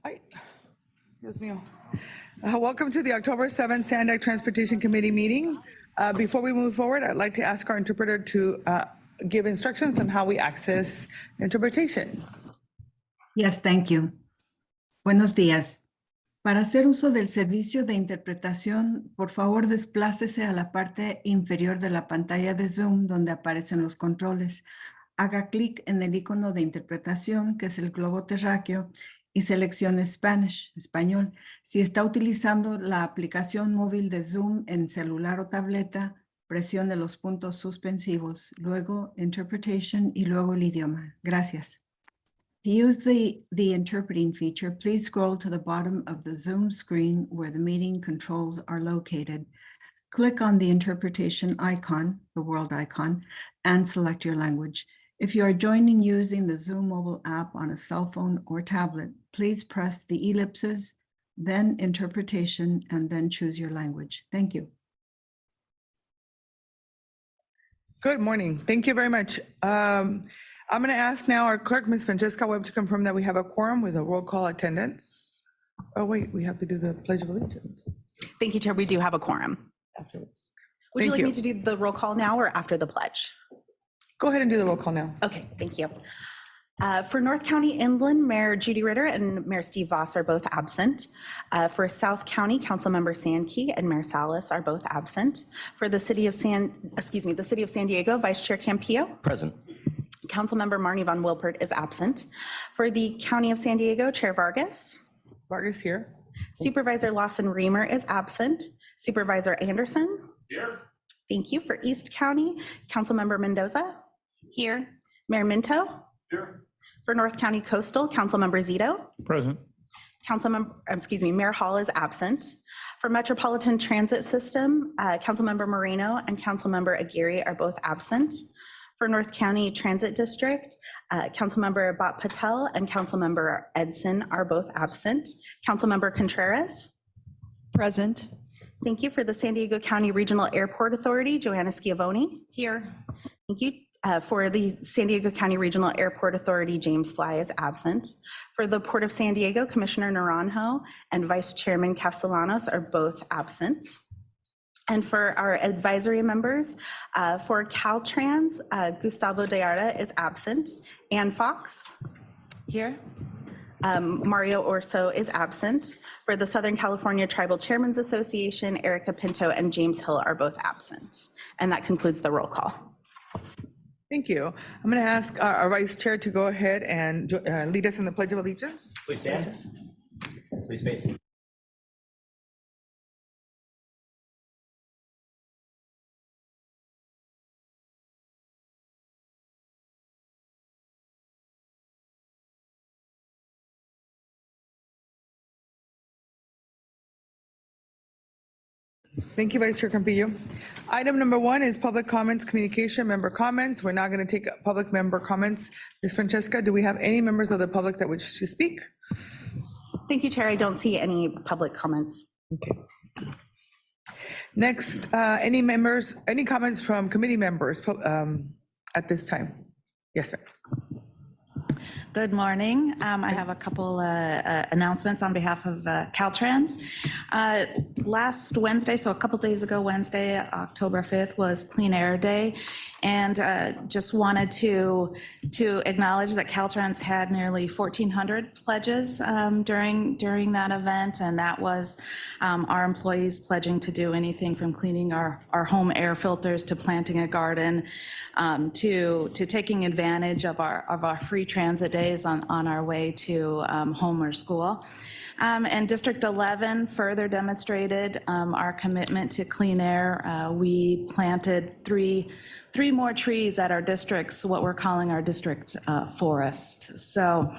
Hi. Dios mío. Welcome to the October 7th Sandak Transportation Committee meeting. Before we move forward, I'd like to ask our interpreter to give instructions on how we access interpretation. Yes, thank you. Buenos días. Para hacer uso del servicio de interpretación, por favor desplácese a la parte inferior de la pantalla de Zoom donde aparecen los controles. Haga clic en el icono de interpretación, que es el globo terráqueo, y seleccione Spanish, español. Si está utilizando la aplicación móvil de Zoom en celular o tableta, presione los puntos suspensivos, luego Interpretation y luego el idioma. Gracias. To use the interpreting feature, please scroll to the bottom of the Zoom screen where the meeting controls are located. Click on the interpretation icon, the world icon, and select your language. If you are joining using the Zoom mobile app on a cell phone or tablet, please press the ellipses, then interpretation, and then choose your language. Thank you. Good morning. Thank you very much. I'm going to ask now our clerk, Ms. Francesca Webb, to confirm that we have a quorum with a roll call attendance. Oh, wait, we have to do the Pledge of Allegiance Thank you, Chair. We do have a quorum. afterwards. Would you Thank like me to do the roll call now or after the pledge? Go ahead and do the roll call now. Okay, thank you. For North County Inland, Mayor Judy Ritter and Mayor Steve Voss are both absent. For South County, Councilmember Sankey and Mayor Salas are both absent. For the city of San Diego, Vice Chair Campillo. Present. Councilmember Marnie Von Wilpert is absent. For the County of San Diego, Chair Vargas. Vargas here. Supervisor Lawson Reamer is absent. Supervisor Anderson. Here. Thank you. For East County, Councilmember Mendoza. Here. Mayor Minto. Here. For North County Coastal, Councilmember Zito. Present. Mayor Hall is absent. For Metropolitan Transit System, Councilmember Moreno and Councilmember Aguirre are both absent. For North County Transit District, Councilmember Bhat Patel and Councilmember Edson are both absent. Councilmember Contreras. Present. Thank you. For the San Diego County Regional Airport Authority, Joanna Schiavone. Here. Thank you. For the San Diego County Regional Airport Authority, James Sly is absent. For the Port of San Diego, Commissioner Naranjo and Vice Chairman Castellanos are both absent. And for our advisory members, for Caltrans, Gustavo Dearda is absent. Ann Fox. Here. Mario Orso is absent. For the Southern California Tribal Chairmen's Association, Erica Pinto and James Hill are both absent. And that concludes the roll call. Thank you. I'm going to ask our Vice Chair to go ahead and lead us in the Pledge of Allegiance. Please stand. Please face. Thank you, Vice Chair Campillo. Item number 1 is public comments, communication, member comments. We're not going to take public member comments. Ms. Francesca, do we have any members of the public that wish to speak? Thank you, Chair. I don't see any public comments. Okay. Next, any comments from committee members at this time? Yes, sir. Good morning. I have a couple announcements on behalf of Caltrans. Last Wednesday, so a couple days ago, Wednesday, October 5th, was Clean Air Day. And just wanted to acknowledge that Caltrans had nearly 1,400 pledges during that event. And that was our employees pledging to do anything from cleaning our home air filters to planting a garden to taking advantage of our free transit days on our way to home or school. And District 11 further demonstrated our commitment to clean air. We planted three more trees at our district's, what we're calling our district forest. So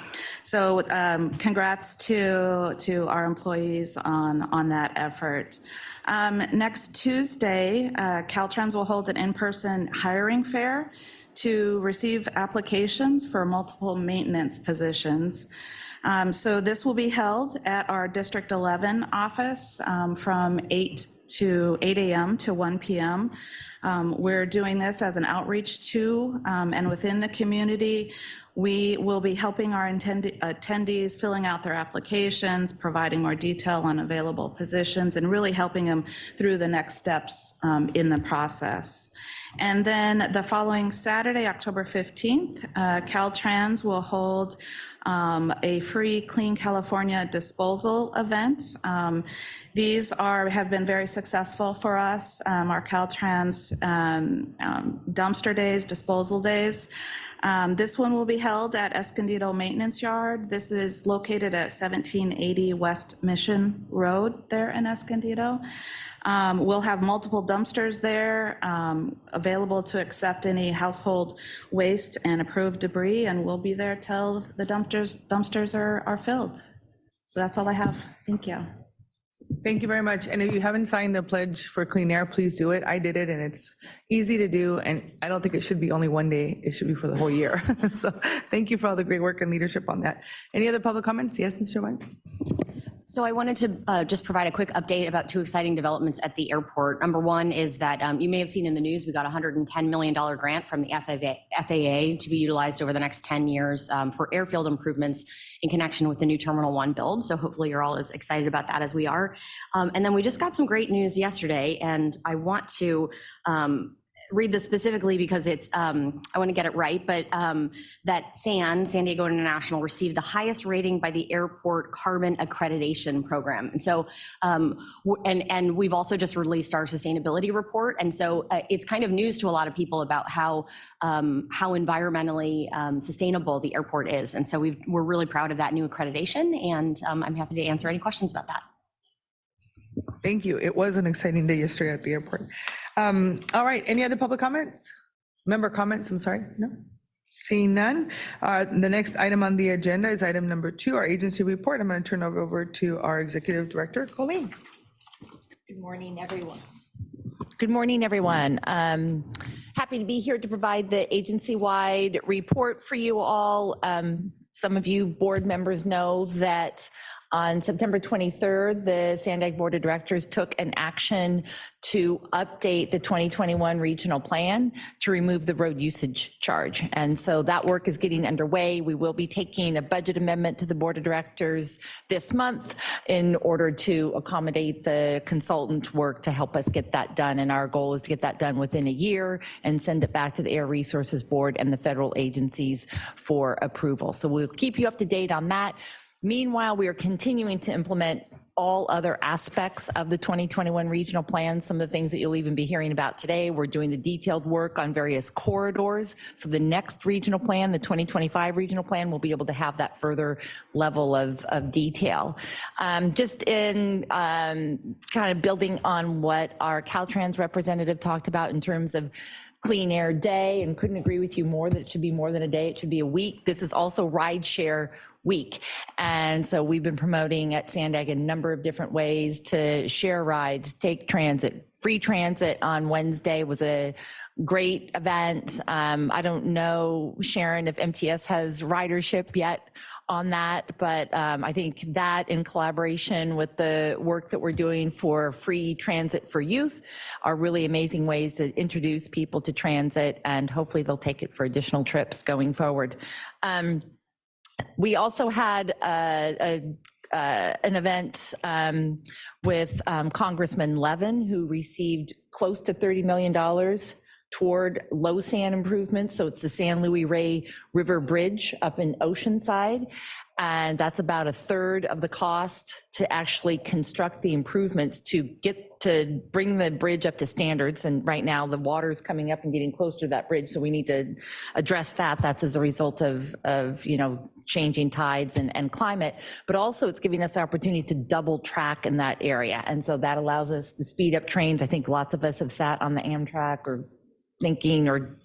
congrats to our employees on that effort. Next Tuesday, Caltrans will hold an in-person hiring fair to receive applications for multiple maintenance positions. So this will be held at our District 11 office from 8 a.m. to 1 p.m. We're doing this as an outreach to and within the community. We will be helping our attendees filling out their applications, providing more detail on available positions, and really helping them through the next steps in the process. And then the following Saturday, October 15th, Caltrans will hold a free Clean California disposal event. These have been very successful for us, our Caltrans dumpster days, disposal days. This one will be held at Escondido Maintenance Yard. This is located at 1780 West Mission Road there in Escondido. We'll have multiple dumpsters there available to accept any household waste and approved debris, and we'll be there till the dumpsters are filled. So that's all I have. Thank you. Thank you very much. And if you haven't signed the pledge for clean air, please do it. I did it and it's easy to do. And I don't think it should be only one day. It should be for the whole year. So thank you for all the great work and leadership on that. Any other public comments? Yes, Ms. Chauvin? So I wanted to just provide a quick update about two exciting developments at the airport. Number one is that you may have seen in the news, we got a $110 million grant from the FAA to be utilized over the next 10 years for airfield improvements in connection with the new Terminal 1 build. So hopefully you're all as excited about that as we are. And then we just got some great news yesterday, and I want to read this specifically because it's, I want to get it right, but that San Diego International received the highest rating by the airport carbon accreditation program. And so, and we've also just released our sustainability report. And so it's kind of news to a lot of people about how environmentally sustainable the airport is. And so we're really proud of that new accreditation, and I'm happy to answer any questions about that. Thank you. It was an exciting day yesterday at the airport. All right, any other public comments? Member comments, I'm sorry, no? Seeing none. The next item on the agenda is item number 2, our agency report. I'm going to turn it over to our executive director, Colleen. Good morning, everyone. Good morning, everyone. Happy to be here to provide the agency-wide report for you all. Some of you board members know that on September 23rd, the SANDAG Board of Directors took an action to update the 2021 regional plan to remove the road usage charge. And so that work is getting underway. We will be taking a budget amendment to the Board of Directors this month in order to accommodate the consultant work to help us get that done. And our goal is to get that done within a year and send it back to the Air Resources Board and the federal agencies for approval. So we'll keep you up to date on that. Meanwhile, we are continuing to implement all other aspects of the 2021 regional plan. Some of the things that you'll even be hearing about today, we're doing the detailed work on various corridors. So the next regional plan, the 2025 regional plan, will be able to have that further level of detail. Just in kind of building on what our Caltrans representative talked about in terms of Clean Air Day, and couldn't agree with you more that it should be more than a day, it should be a week. This is also Rideshare Week. And so we've been promoting at SANDAG a number of different ways to share rides, take transit. Free transit on Wednesday was a great event. I don't know, Sharon, if MTS has ridership yet on that, but I think that in collaboration with the work that we're doing for free transit for youth are really amazing ways to introduce people to transit, and hopefully they'll take it for additional trips going forward. We also had an event with Congressman Levin, who received close to $30 million toward low sand improvements. So it's the San Luis Rey River Bridge up in Oceanside. And that's about a third of the cost to actually construct the improvements to bring the bridge up to standards. And right now the water is coming up and getting closer to that bridge. So we need to address that. That's as a result of changing tides and climate, but also it's giving us the opportunity to double track in that area. And so that allows us to speed up trains. I think lots of us have sat on the Amtrak or thinking or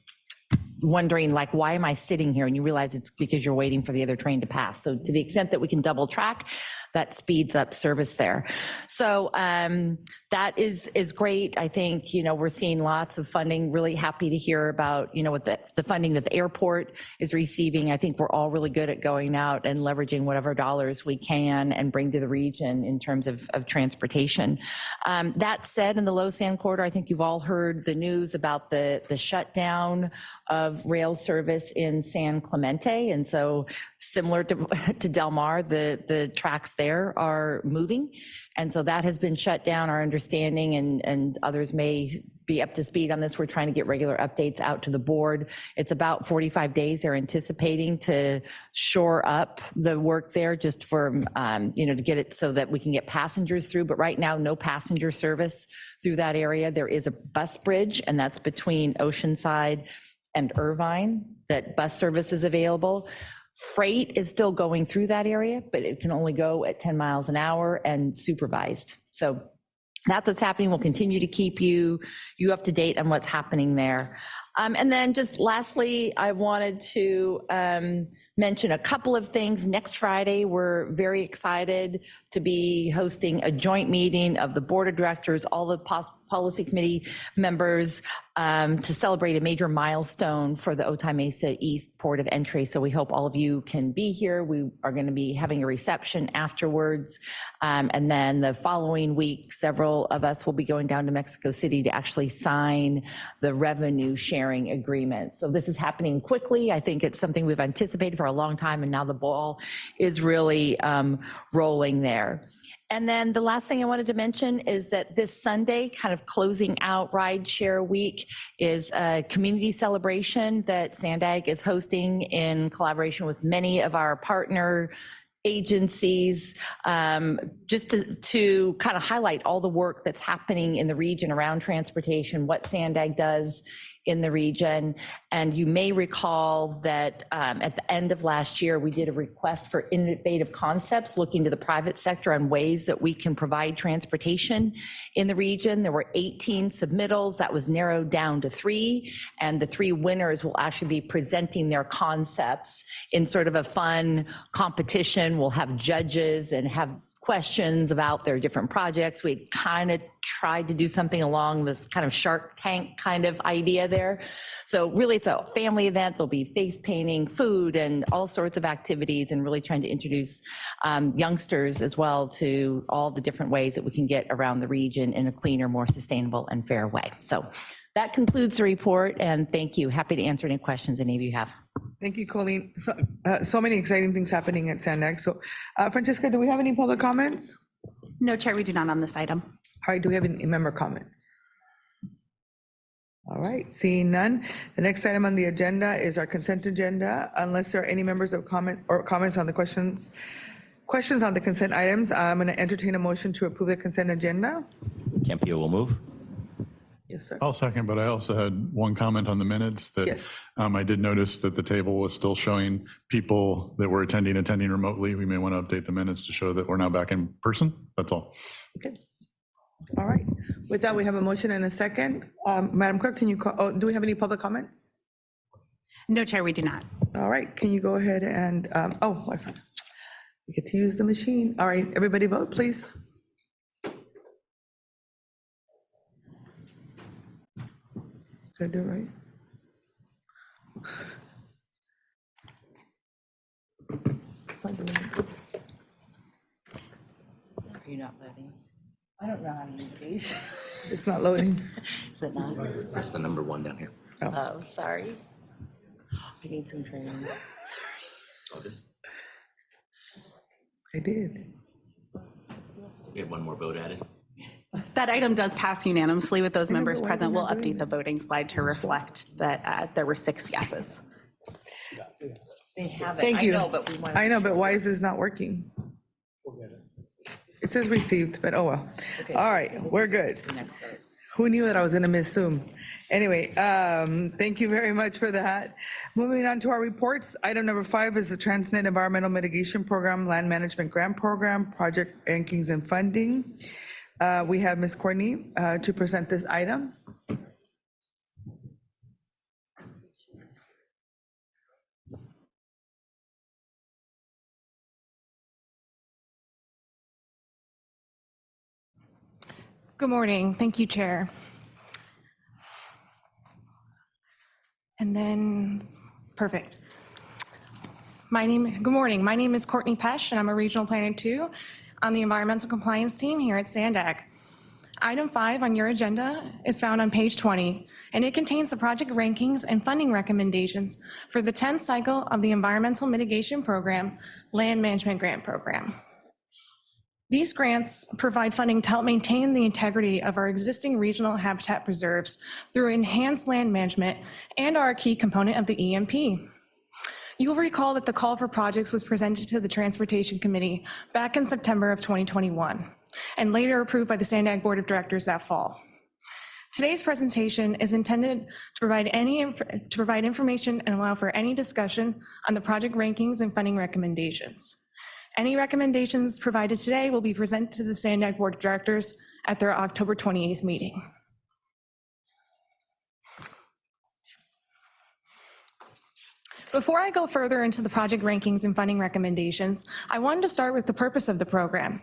wondering, like, why am I sitting here? And you realize it's because you're waiting for the other train to pass. So to the extent that we can double track, that speeds up service there. So that is great. I think, we're seeing lots of funding. Really happy to hear about, what the funding that the airport is receiving. I think we're all really good at going out and leveraging whatever dollars we can and bring to the region in terms of transportation. That said, in the Low Sand Corridor, I think you've all heard the news about the shutdown of rail service in San Clemente. And so similar to Del Mar, the tracks there are moving. And so that has been shut down. Our understanding, and others may be up to speed on this, we're trying to get regular updates out to the board. It's about 45 days they're anticipating to shore up the work there, just for, to get it so that we can get passengers through. But right now, no passenger service through that area. There is a bus bridge, and that's between Oceanside and Irvine, that bus service is available. Freight is still going through that area, but it can only go at 10 miles an hour and supervised. So that's what's happening. We'll continue to keep you up to date on what's happening there. And then just lastly, I wanted to mention a couple of things. Next Friday, we're very excited to be hosting a joint meeting of the board of directors, all the policy committee members, to celebrate a major milestone for the Otay Mesa East Port of Entry. So we hope all of you can be here. We are going to be having a reception afterwards. And then the following week, several of us will be going down to Mexico City to actually sign the revenue sharing agreement. So this is happening quickly. I think it's something we've anticipated for a long time, and now the ball is really rolling there. And then the last thing I wanted to mention is that this Sunday, kind of closing out Rideshare Week, is a community celebration that Sandag is hosting in collaboration with many of our partner agencies, just to kind of highlight all the work that's happening in the region around transportation, what Sandag does in the region. And you may recall that at the end of last year, we did a request for innovative concepts, looking to the private sector on ways that we can provide transportation in the region. There were 18 submittals. That was narrowed down to 3, and the 3 winners will actually be presenting their concepts in sort of a fun competition. We'll have judges and have questions about their different projects. We kind of tried to do something along this kind of Shark Tank kind of idea there. So really, it's a family event. There'll be face painting, food, and all sorts of activities, and really trying to introduce youngsters as well to all the different ways that we can get around the region in a cleaner, more sustainable and fair way. So that concludes the report, and thank you. Happy to answer any questions any of you have. Thank you, Colleen. So many exciting things happening at Sandag. So Francesca, do we have any public comments? No, Chair, we do not on this item. All right, do we have any member comments? All right, seeing none. The next item on the agenda is our consent agenda. Unless there are any members of comments on the questions on the consent items, I'm going to entertain a motion to approve the consent agenda. Campillo will move. Yes, sir. I'll second, but I also had one comment on the minutes that Yes. I did notice that the table was still showing people that were attending remotely. We may want to update the minutes to show that we're now back in person. That's all. Okay. All right. With that, we have a motion and a second. Madam Clerk, can you call, do we have any public comments? No, Chair, we do not. All right, can you go ahead and, I forgot. We get to use the machine. All right, everybody vote, please. Did I do it right? Are you not voting? I don't know how to use these. It's not loading. Is it not? Press the number 1 down here. Oh, sorry. I need some training. I did. Get one more vote added. That item does pass unanimously with those members why present. they're We'll not doing update the voting slide to reflect that there were 6 yeses. They have it. Thank you. I know, but we want to. I know, but why is this not working? It says received, but oh well. All right, we're good. Next vote. Who knew that I was going to miss Zoom? Anyway, thank you very much for that. Moving on to our reports. Item number 5 is the Transnet Environmental Mitigation Program, Land Management Grant Program, Project Rankings and Funding. We have Ms. Courtney to present this item. Good morning. Thank you, Chair. And then, perfect. Good morning. My name is Courtney Pesh, and I'm a regional planner too on the environmental compliance team here at SANDAG. Item 5 on your agenda is found on page 20, and it contains the project rankings and funding recommendations for the 10th cycle of the Environmental Mitigation Program Land Management Grant Program. These grants provide funding to help maintain the integrity of our existing regional habitat preserves through enhanced land management and are a key component of the EMP. You will recall that the call for projects was presented to the Transportation Committee back in September of 2021 and later approved by the SANDAG Board of Directors that fall. Today's presentation is intended to provide information and allow for any discussion on the project rankings and funding recommendations. Any recommendations provided today will be presented to the SANDAG Board of Directors at their October 28th meeting. Before I go further into the project rankings and funding recommendations, I wanted to start with the purpose of the program.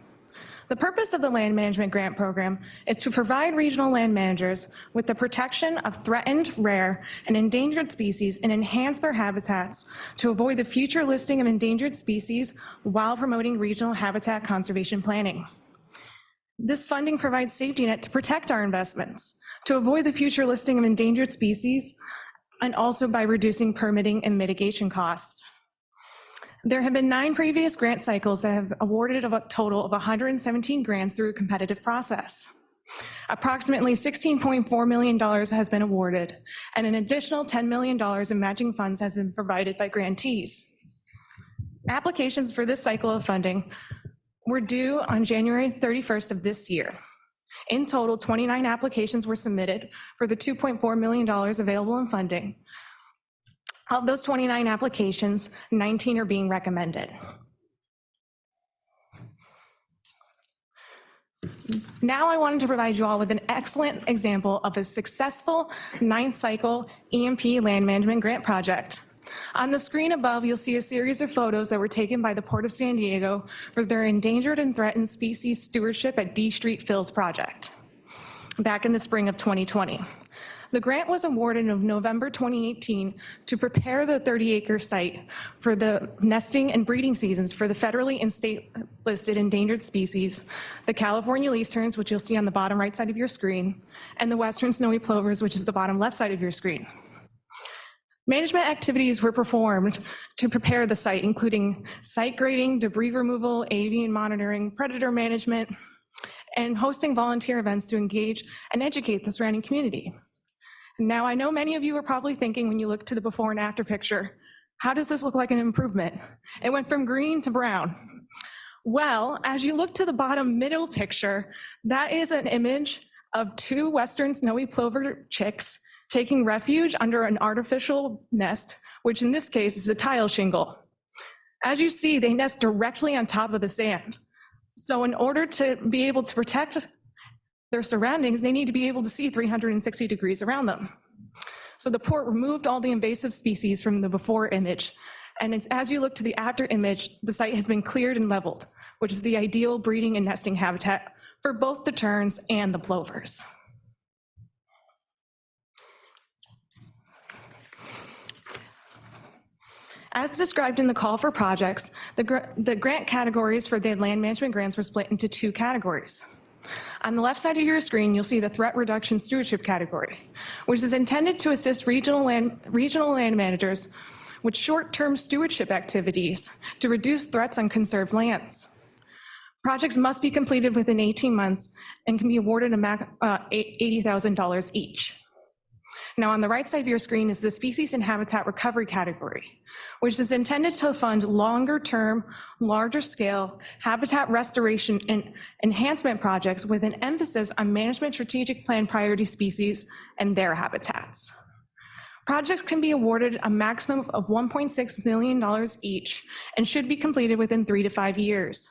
The purpose of the Land Management Grant Program is to provide regional land managers with the protection of threatened, rare, and endangered species and enhance their habitats to avoid the future listing of endangered species while promoting regional habitat conservation planning. This funding provides safety net to protect our investments, to avoid the future listing of endangered species, and also by reducing permitting and mitigation costs. There have been 9 previous grant cycles that have awarded a total of 117 grants through a competitive process. Approximately $16.4 million has been awarded, and an additional $10 million in matching funds has been provided by grantees. Applications for this cycle of funding were due on January 31st of this year. In total, 29 applications were submitted for the $2.4 million available in funding. Of those 29 applications, 19 are being recommended. Now I wanted to provide you all with an excellent example of a successful 9th cycle EMP land management grant project. On the screen above, you'll see a series of photos that were taken by the Port of San Diego for their Endangered and Threatened Species Stewardship at D Street Fills project back in the spring of 2020. The grant was awarded in November 2018 to prepare the 30-acre site for the nesting and breeding seasons for the federally and state-listed endangered species, the California least terns, which you'll see on the bottom right side of your screen, and the western snowy plovers, which is the bottom left side of your screen. Management activities were performed to prepare the site, including site grading, debris removal, avian monitoring, predator management, and hosting volunteer events to engage and educate the surrounding community. Now, I know many of you are probably thinking when you look to the before and after picture, how does this look like an improvement? It went from green to brown. Well, as you look to the bottom middle picture, that is an image of 2 western snowy plover chicks taking refuge under an artificial nest, which in this case is a tile shingle. As you see, they nest directly on top of the sand. So in order to be able to protect their surroundings, they need to be able to see 360 degrees around them. So the port removed all the invasive species from the before image. And as you look to the after image, the site has been cleared and leveled, which is the ideal breeding and nesting habitat for both the terns and the plovers. As described in the call for projects, the grant categories for the land management grants were split into 2 categories. On the left side of your screen, you'll see the threat reduction stewardship category, which is intended to assist regional land managers with short-term stewardship activities to reduce threats on conserved lands. Projects must be completed within 18 months and can be awarded $80,000 each. Now, on the right side of your screen is the species and habitat recovery category, which is intended to fund longer-term, larger-scale habitat restoration and enhancement projects with an emphasis on management strategic plan priority species and their habitats. Projects can be awarded a maximum of $1.6 million each and should be completed within 3 to 5 years.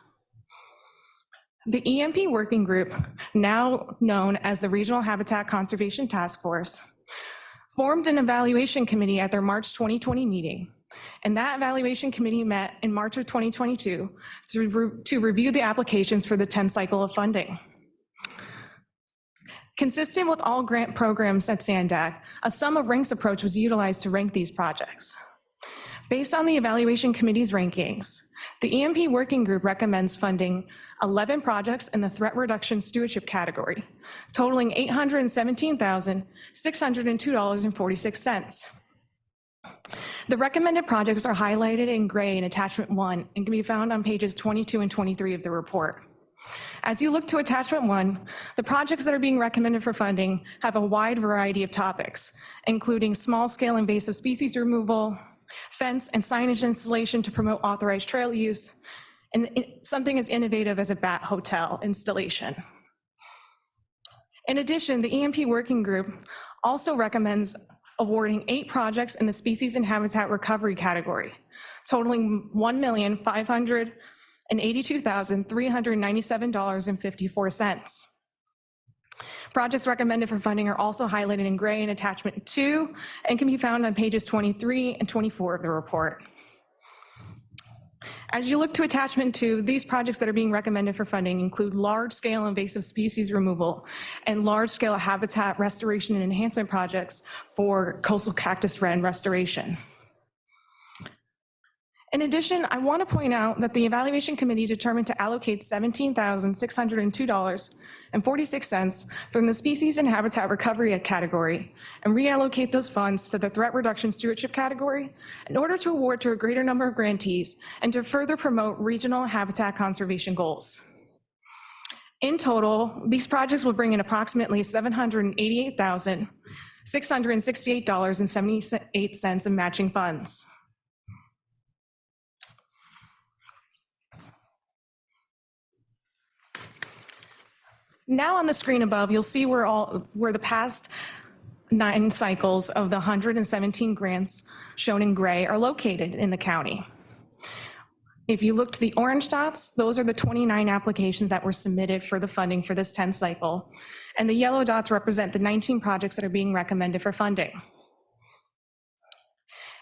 The EMP Working Group, now known as the Regional Habitat Conservation Task Force, formed an evaluation committee at their March 2020 meeting. And that evaluation committee met in March of 2022 to review the applications for the 10th cycle of funding. Consistent with all grant programs at SANDAG, a sum of ranks approach was utilized to rank these projects. Based on the evaluation committee's rankings, the EMP working group recommends funding 11 projects in the threat reduction stewardship category, totaling $817,602.46. The recommended projects are highlighted in gray in attachment 1 and can be found on pages 22 and 23 of the report. As you look to attachment 1, the projects that are being recommended for funding have a wide variety of topics, including small-scale invasive species removal, fence and signage installation to promote authorized trail use, and something as innovative as a bat hotel installation. In addition, the EMP working group also recommends awarding 8 projects in the species and habitat recovery category, totaling $1,582,397.54. Projects recommended for funding are also highlighted in gray in attachment 2 and can be found on pages 23 and 24 of the report. As you look to attachment 2, these projects that are being recommended for funding include large-scale invasive species removal and large-scale habitat restoration and enhancement projects for coastal cactus wren restoration. In addition, I want to point out that the evaluation committee determined to allocate $17,602.46 from the species and habitat recovery category and reallocate those funds to the threat reduction stewardship category in order to award to a greater number of grantees and to further promote regional habitat conservation goals. In total, these projects will bring in approximately $788,668.78 in matching funds. Now on the screen above, you'll see where the past 9 cycles of the 117 grants shown in gray are located in the county. If you look to the orange dots, those are the 29 applications that were submitted for the funding for this 10th cycle. And the yellow dots represent the 19 projects that are being recommended for funding.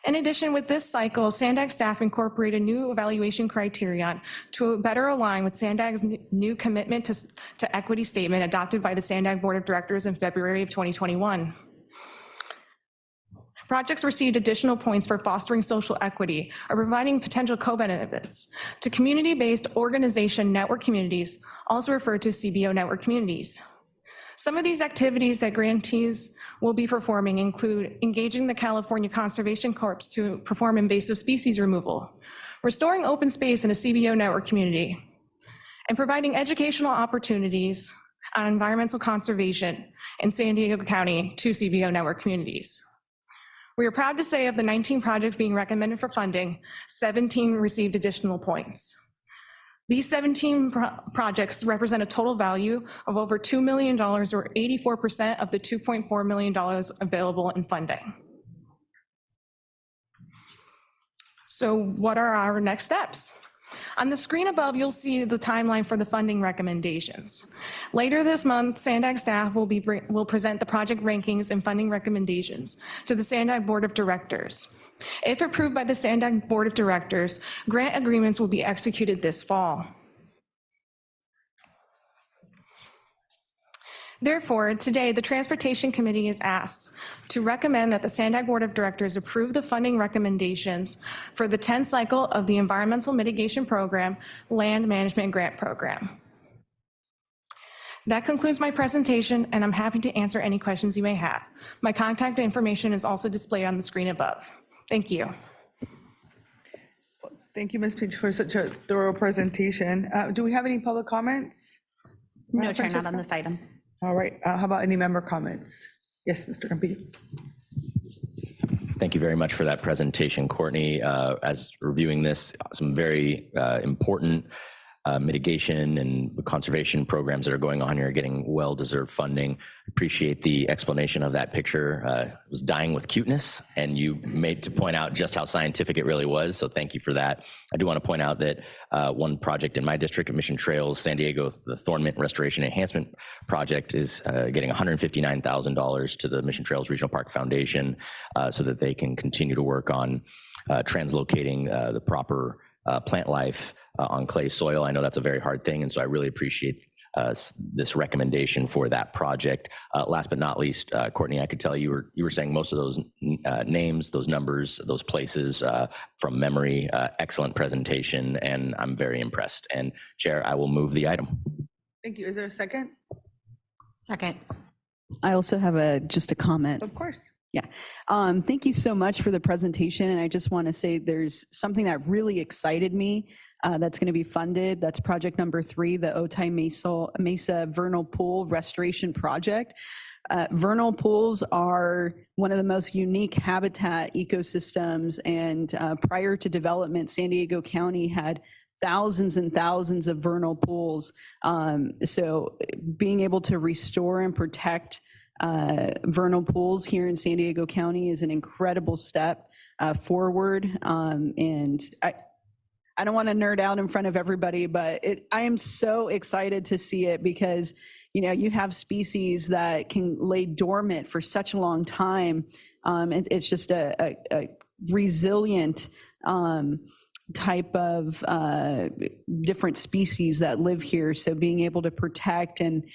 In addition, with this cycle, SANDAG staff incorporated new evaluation criterion to better align with SANDAG's new commitment to equity statement adopted by the SANDAG Board of Directors in February of 2021. Projects received additional points for fostering social equity or providing potential co-benefits to community-based organization network communities, also referred to as CBO network communities. Some of these activities that grantees will be performing include engaging the California Conservation Corps to perform invasive species removal, restoring open space in a CBO network community, and providing educational opportunities on environmental conservation in San Diego County to CBO network communities. We are proud to say of the 19 projects being recommended for funding, 17 received additional points. These 17 projects represent a total value of over $2 million, or 84% of the $2.4 million available in funding. So what are our next steps? On the screen above, you'll see the timeline for the funding recommendations. Later this month, SANDAG staff will present the project rankings and funding recommendations to the SANDAG Board of Directors. If approved by the SANDAG Board of Directors, grant agreements will be executed this fall. Therefore, today, the Transportation Committee is asked to recommend that the SANDAG Board of Directors approve the funding recommendations for the 10th cycle of the Environmental Mitigation Program Land Management Grant Program. That concludes my presentation, and I'm happy to answer any questions you may have. My contact information is also displayed on the screen above. Thank you. Thank you, Ms. Peach, for such a thorough presentation. Do we have any public comments? No, Chair, not Francesca? on this item. All right, how about any member comments? Yes, Mr. Campillo. Thank you very much for that presentation, Courtney. As reviewing this, some very important mitigation and conservation programs that are going on here are getting well-deserved funding. Appreciate the explanation of that picture. It was dying with cuteness, and you made to point out just how scientific it really was, so thank you for that. I do want to point out that one project in my district of Mission Trails, San Diego, the Thorn Mint Restoration Enhancement Project is getting $159,000 to the Mission Trails Regional Park Foundation so that they can continue to work on translocating the proper plant life on clay soil. I know that's a very hard thing, and so I really appreciate this recommendation for that project. Last but not least, Courtney, I could tell you were saying most of those names, those numbers, those places from memory. Excellent presentation, and I'm very impressed. And Chair, I will move the item. Thank you. Is there a second? Second. I also have just a comment. Of course. Yeah. Thank you so much for the presentation. And I just want to say there's something that really excited me that's going to be funded. That's project number 3, the Otay Mesa Vernal Pool Restoration Project. Vernal pools are one of the most unique habitat ecosystems. And prior to development, San Diego County had thousands and thousands of vernal pools. So being able to restore and protect vernal pools here in San Diego County is an incredible step forward. And I don't want to nerd out in front of everybody, but I am so excited to see it because, you know, you have species that can lay dormant for such a long time. It's just a resilient type of different species that live here. So being able to protect and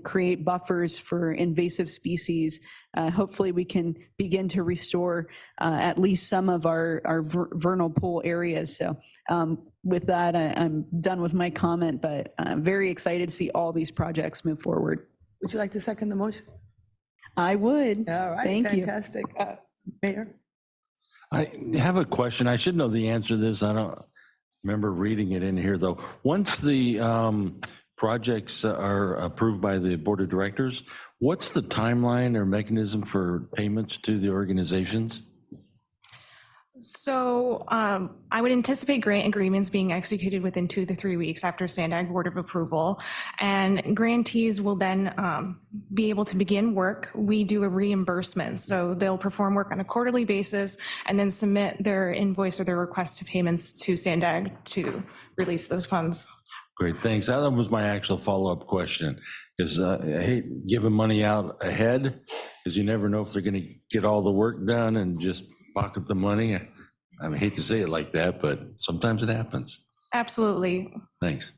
create buffers for invasive species, hopefully we can begin to restore at least some of our vernal pool areas. So with that, I'm done with my comment, but I'm very excited to see all these projects move forward. Would you like to second the motion? I would. All right. Thank you. Fantastic. Mayor? I have a question. I should know the answer to this. I don't remember reading it in here, though. Once the projects are approved by the board of directors, what's the timeline or mechanism for payments to the organizations? So I would anticipate grant agreements being executed within 2 to 3 weeks after SANDAG Board of Approval, and grantees will then be able to begin work. We do a reimbursement, so they'll perform work on a quarterly basis and then submit their invoice or their request to payments to SANDAG to release those funds. Great, thanks. That was my actual follow-up question, because I hate giving money out ahead, because you never know if they're going to get all the work done and just pocket the money. I hate to say it like that, but sometimes it happens. Absolutely. Thanks.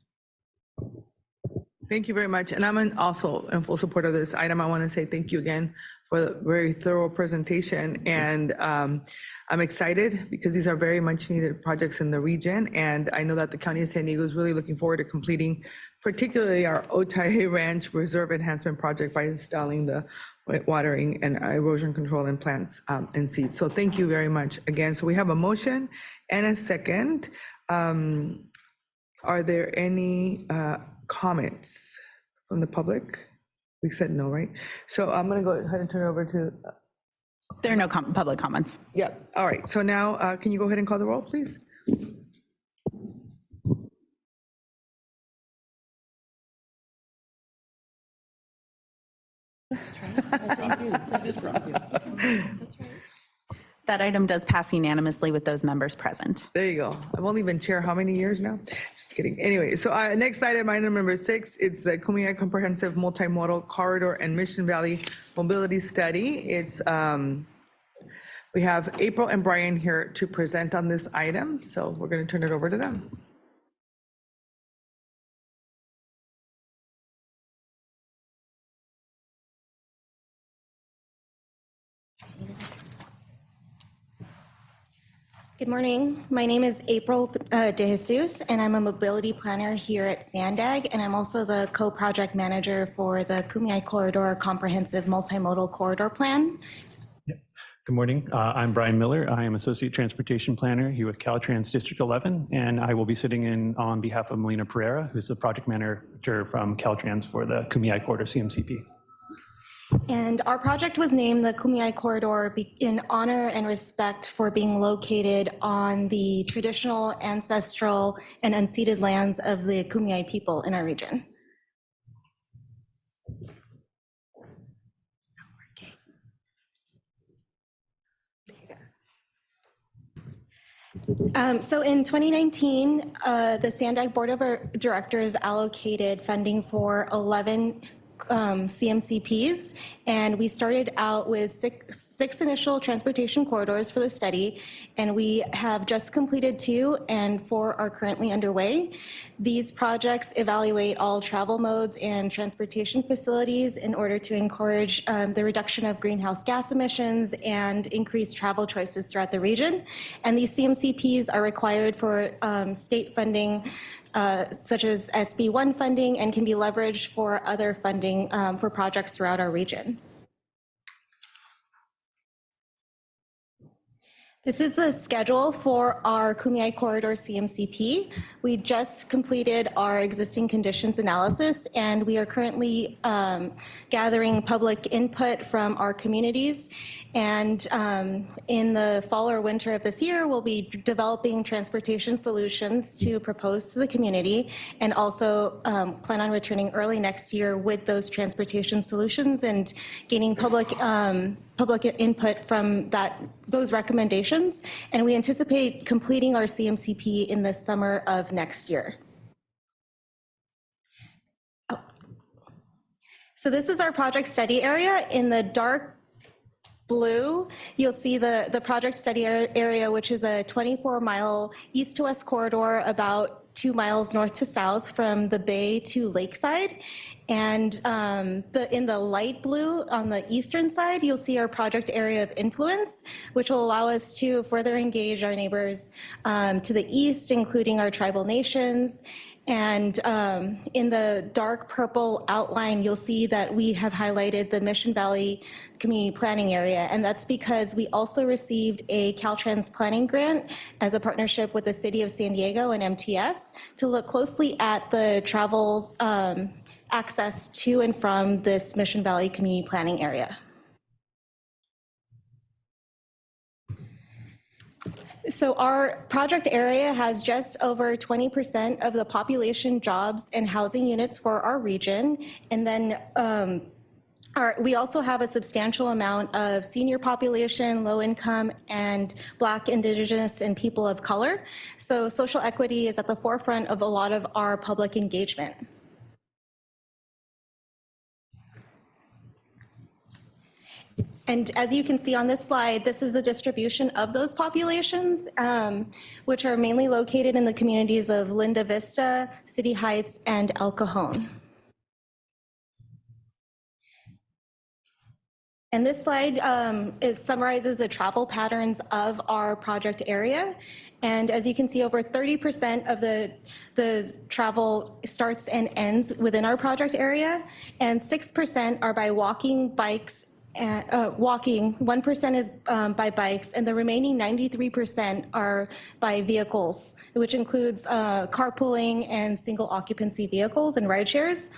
Thank you very much. And I'm also in full support of this item. I want to say thank you again for the very thorough presentation. And I'm excited because these are very much needed projects in the region. And I know that the County of San Diego is really looking forward to completing particularly our Otay Ranch Reserve Enhancement Project by installing the watering and erosion control in plants and seeds. So thank you very much again. So we have a motion and a second. Are there any comments from the public? We said no, right? So I'm going to go ahead and turn it over to. There are no public comments. Yeah, all right. So now can you go ahead and call the roll, please? That item does pass unanimously with those members present. There you go. I've only been chair how many years now? Just kidding. Anyway, so next item number 6, it's the Kumeyaay Comprehensive Multimodal Corridor and Mission Valley Mobility Study. It's we have April and Brian here to present on this item, so we're going to turn it over to them. Good morning. My name is April De Jesus, and I'm a mobility planner here at SANDAG, and I'm also the co-project manager for the Kumeyaay Corridor Comprehensive Multimodal Corridor Plan. Good morning. I'm Brian Miller. I am Associate Transportation Planner here with Caltrans District 11, and I will be sitting in on behalf of Melina Pereira, who's the project manager from Caltrans for the Kumeyaay Corridor CMCP. And our project was named the Kumeyaay Corridor in honor and respect for being located on the traditional, ancestral, and unceded lands of the Kumeyaay people in our region. So in 2019, the SANDAG Board of Directors allocated funding for 11 CMCPs, and we started out with six initial transportation corridors for the study, and we have just completed 2 and 4 are currently underway. These projects evaluate all travel modes and transportation facilities in order to encourage the reduction of greenhouse gas emissions and increase travel choices throughout the region. And these CMCPs are required for state funding such as SB1 funding and can be leveraged for other funding for projects throughout our region. This is the schedule for our Kumeyaay Corridor CMCP. We just completed our existing conditions analysis, and we are currently gathering public input from our communities. And in the fall or winter of this year, we'll be developing transportation solutions to propose to the community, and also plan on returning early next year with those transportation solutions and gaining public input from those recommendations. And we anticipate completing our CMCP in the summer of next year. So this is our project study area. In the dark blue, you'll see the project study area, which is a 24-mile east to west corridor, about 2 miles north to south from the bay to Lakeside. And in the light blue on the eastern side, you'll see our project area of influence, which will allow us to further engage our neighbors to the east, including our tribal nations. And in the dark purple outline, you'll see that we have highlighted the Mission Valley Community Planning Area. And that's because we also received a Caltrans planning grant as a partnership with the City of San Diego and MTS to look closely at the travel access to and from this Mission Valley Community Planning Area. So our project area has just over 20% of the population, jobs, and housing units for our region. And then we also have a substantial amount of senior population, low income, and Black, Indigenous, and people of color. So social equity is at the forefront of a lot of our public engagement. And as you can see on this slide, this is the distribution of those populations, which are mainly located in the communities of Linda Vista, City Heights, and El Cajon. And this slide summarizes the travel patterns of our project area. And as you can see, over 30% of the travel starts and ends within our project area, and 6% are by walking, bikes, 1% is by bikes, and the remaining 93% are by vehicles, which includes carpooling and single occupancy vehicles and ride shares.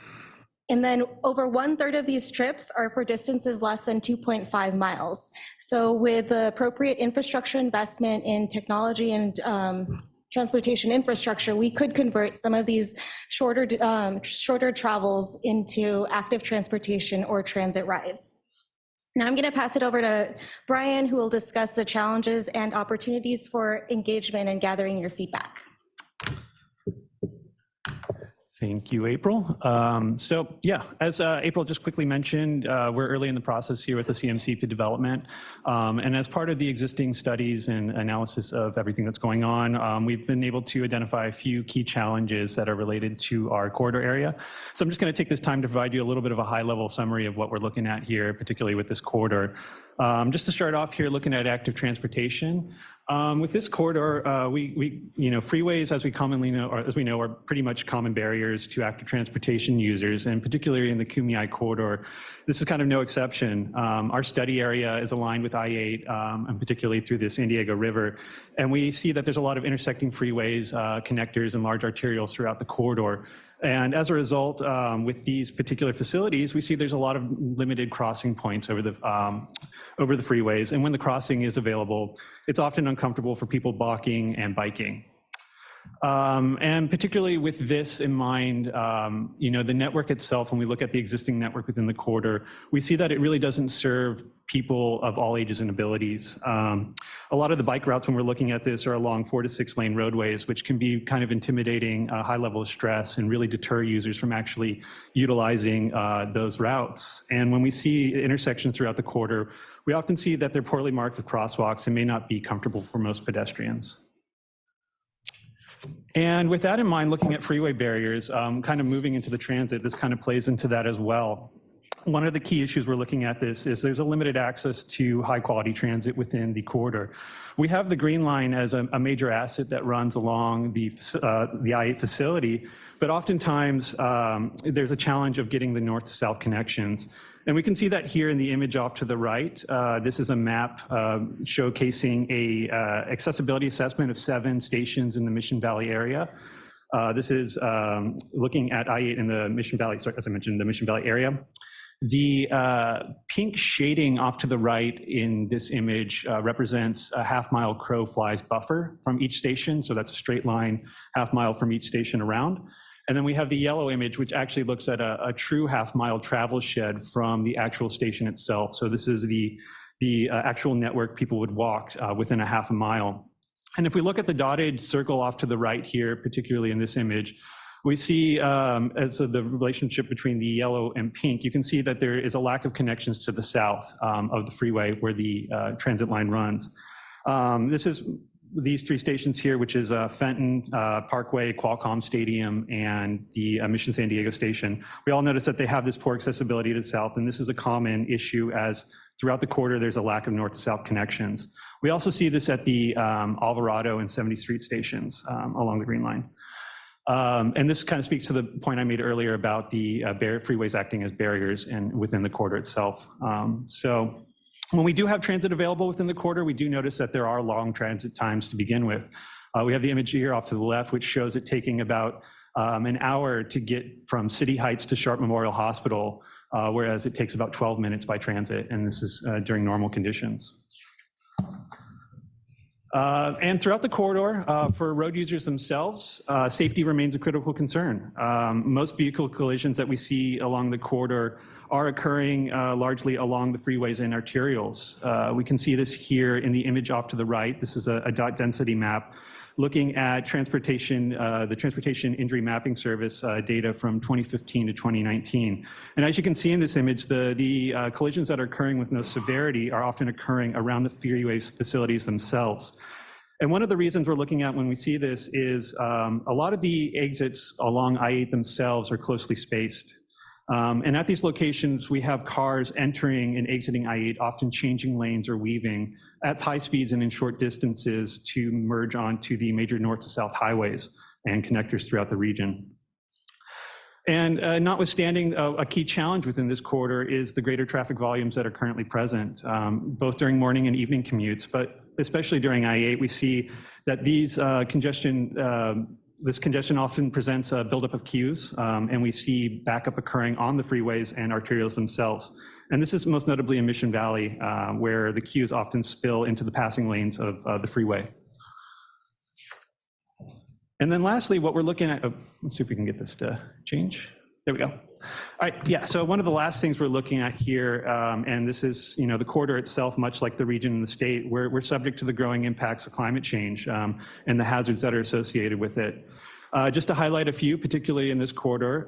And then over 1/3 of these trips are for distances less than 2.5 miles. So with the appropriate infrastructure investment in technology and transportation infrastructure, we could convert some of these shorter travels into active transportation or transit rides. Now I'm going to pass it over to Brian, who will discuss the challenges and opportunities for engagement and gathering your feedback. Thank you, April. So yeah, as April just quickly mentioned, we're early in the process here with the CMCP development. And as part of the existing studies and analysis of everything that's going on, we've been able to identify a few key challenges that are related to our corridor area. So I'm just going to take this time to provide you a little bit of a high-level summary of what we're looking at here, particularly with this corridor. Just to start off here, looking at active transportation. With this corridor, freeways, as we commonly know, or as we know, are pretty much common barriers to active transportation users, and particularly in the Kumeyaay corridor, this is kind of no exception. Our study area is aligned with I-8, and particularly through the San Diego River, and we see that there's a lot of intersecting freeways, connectors, and large arterials throughout the corridor. And as a result, with these particular facilities, we see there's a lot of limited crossing points over the freeways. And when the crossing is available, it's often uncomfortable for people walking and biking. And particularly with this in mind, the network itself, when we look at the existing network within the corridor, we see that it really doesn't serve people of all ages and abilities. A lot of the bike routes when we're looking at this are along 4 to 6 lane roadways, which can be kind of intimidating, a high level of stress, and really deter users from actually utilizing those routes. And when we see intersections throughout the corridor, we often see that they're poorly marked with crosswalks and may not be comfortable for most pedestrians. And with that in mind, looking at freeway barriers, kind of moving into the transit, this kind of plays into that as well. One of the key issues we're looking at this is there's a limited access to high quality transit within the corridor. We have the Green Line as a major asset that runs along the I-8 facility, but oftentimes there's a challenge of getting the north to south connections. And we can see that here in the image off to the right. This is a map showcasing a accessibility assessment of 7 stations in the Mission Valley area. This is looking at I-8 in the Mission Valley, sorry, as I mentioned, the Mission Valley area. The pink shading off to the right in this image represents a half-mile crow flies buffer from each station. So that's a straight line, half-mile from each station around. And then we have the yellow image, which actually looks at a true half-mile travel shed from the actual station itself. So this is the actual network people would walk within a half a mile. And if we look at the dotted circle off to the right here, particularly in this image, we see as the relationship between the yellow and pink, you can see that there is a lack of connections to the south of the freeway where the transit line runs. This is these 3 stations here, which is Fenton Parkway, Qualcomm Stadium, and the Mission San Diego station. We all notice that they have this poor accessibility to the south, and this is a common issue as throughout the corridor there's a lack of north to south connections. We also see this at the Alvarado and 70th Street stations along the Green Line. And this kind of speaks to the point I made earlier about the freeways acting as barriers and within the corridor itself. So when we do have transit available within the corridor, we do notice that there are long transit times to begin with. We have the image here off to the left, which shows it taking about an hour to get from City Heights to Sharp Memorial Hospital, whereas it takes about 12 minutes by transit, and this is during normal conditions. And throughout the corridor, for road users themselves, safety remains a critical concern. Most vehicle collisions that we see along the corridor are occurring largely along the freeways and arterials. We can see this here in the image off to the right. This is a dot density map looking at the Transportation Injury Mapping Service data from 2015 to 2019. And as you can see in this image, the collisions that are occurring with no severity are often occurring around the freeway facilities themselves. And one of the reasons we're looking at when we see this is a lot of the exits along I-8 themselves are closely spaced. And at these locations, we have cars entering and exiting I-8, often changing lanes or weaving at high speeds and in short distances to merge onto the major north to south highways and connectors throughout the region. And notwithstanding, a key challenge within this corridor is the greater traffic volumes that are currently present, both during morning and evening commutes, but especially during I-8, we see that this congestion often presents a buildup of queues, and we see backup occurring on the freeways and arterials themselves. And this is most notably in Mission Valley, where the queues often spill into the passing lanes of the freeway. And then lastly, what we're looking at, let's see if we can get this to change. There we go. All right, yeah, so one of the last things we're looking at here, and this is, the corridor itself, much like the region and the state, we're subject to the growing impacts of climate change and the hazards that are associated with it. Just to highlight a few, particularly in this corridor,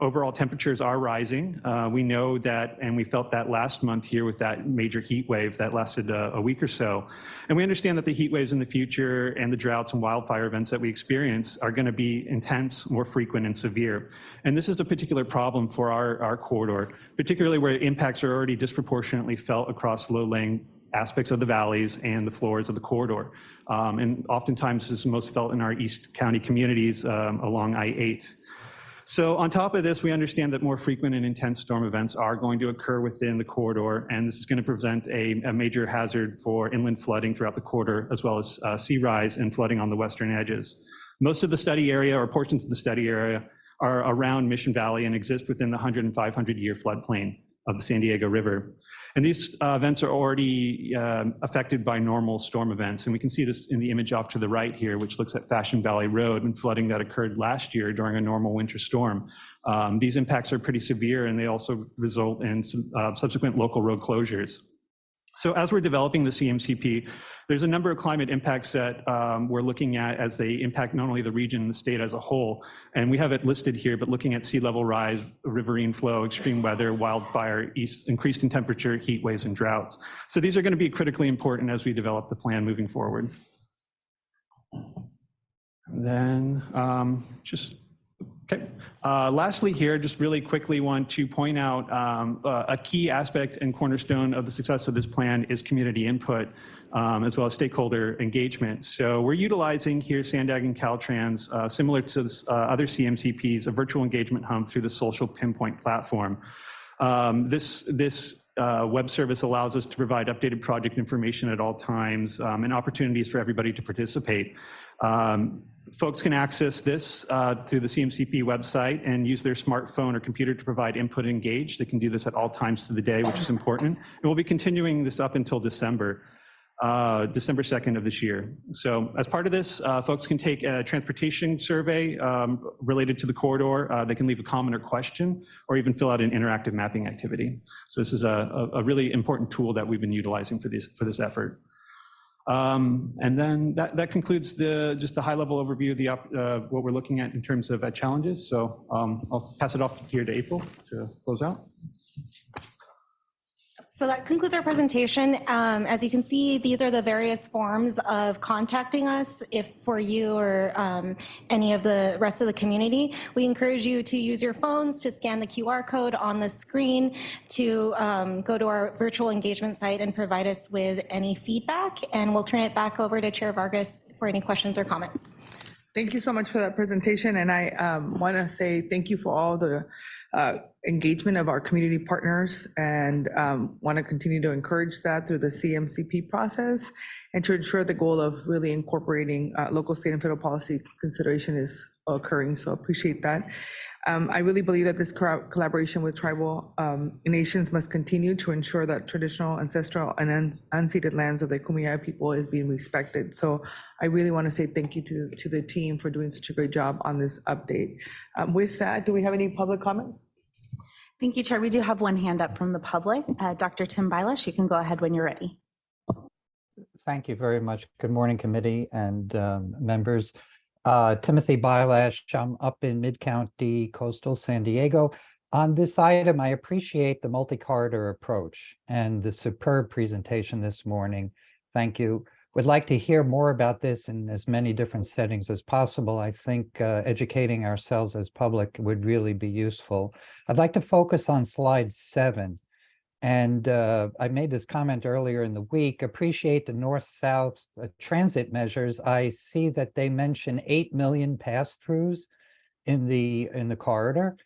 overall temperatures are rising. We know that, and we felt that last month here with that major heat wave that lasted a week or so. And we understand that the heat waves in the future and the droughts and wildfire events that we experience are going to be intense, more frequent, and severe. And this is a particular problem for our corridor, particularly where impacts are already disproportionately felt across low-lying aspects of the valleys and the floors of the corridor. And oftentimes this is most felt in our East County communities along I-8. So on top of this, we understand that more frequent and intense storm events are going to occur within the corridor, and this is going to present a major hazard for inland flooding throughout the corridor, as well as sea rise and flooding on the western edges. Most of the study area, or portions of the study area, are around Mission Valley and exist within the 100 and 500 year floodplain. the San Diego River. And these events are already affected by normal storm events. And we can see this in the image off to the right here, which looks at Fashion Valley Road and flooding that occurred last year during a normal winter storm. These impacts are pretty severe, and they also result in some subsequent local road closures. So as we're developing the CMCP, there's a number of climate impacts that we're looking at as they impact not only the region and the state as a whole. And we have it listed here, but looking at sea level rise, riverine flow, extreme weather, wildfire, increased in temperature, heat waves, and droughts. So these are going to be critically important as we develop the plan moving forward. And then okay. Lastly here, just really quickly want to point out a key aspect and cornerstone of the success of this plan is community input, as well as stakeholder engagement. So we're utilizing here Sandag and Caltrans, similar to other CMCPs, a virtual engagement hub through the Social Pinpoint platform. This web service allows us to provide updated project information at all times and opportunities for everybody to participate. Folks can access this through the CMCP website and use their smartphone or computer to provide input and engage. They can do this at all times of the day, which is important. And we'll be continuing this up until December 2nd of this year. So as part of this, folks can take a transportation survey related to the corridor. They can leave a comment or question, or even fill out an interactive mapping activity. So this is a really important tool that we've been utilizing for this effort. And then that concludes just the high-level overview of what we're looking at in terms of challenges. So I'll pass it off here to April to close out. So that concludes our presentation. As you can see, these are the various forms of contacting us if for you or any of the rest of the community. We encourage you to use your phones to scan the QR code on the screen, to go to our virtual engagement site and provide us with any feedback. And we'll turn it back over to Chair Vargas for any questions or comments. Thank you so much for that presentation. And I want to say thank you for all the engagement of our community partners, and want to continue to encourage that through the CMCP process and to ensure the goal of really incorporating local, state, and federal policy consideration is occurring. So appreciate that. I really believe that this collaboration with tribal nations must continue to ensure that traditional, ancestral, and unceded lands of the Kumeyaay people is being respected. So I really want to say thank you to the team for doing such a great job on this update. With that, do we have any public comments? Thank you, Chair. We do have one hand up from the public. Dr. Tim Bilash, you can go ahead when you're ready. Thank you very much. Good morning, committee and members. Timothy Bilash, I'm up in Mid-County, coastal San Diego. On this item, I appreciate the multi-corridor approach and the superb presentation this morning. Thank you. Would like to hear more about this in as many different settings as possible. I think educating ourselves as public would really be useful. I'd like to focus on slide 7. And I made this comment earlier in the week, appreciate the north-south transit measures. I see that they mention 8 million pass-throughs in the corridor.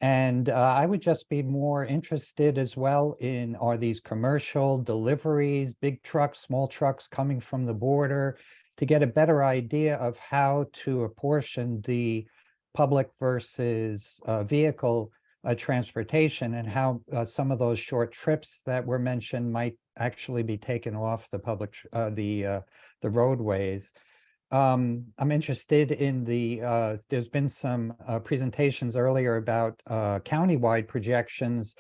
And I would just be more interested as well in, are these commercial deliveries, big trucks, small trucks coming from the border, to get a better idea of how to apportion the public versus vehicle transportation, and how some of those short trips that were mentioned might actually be taken off the public, the roadways. I'm interested in there's been some presentations earlier about countywide projections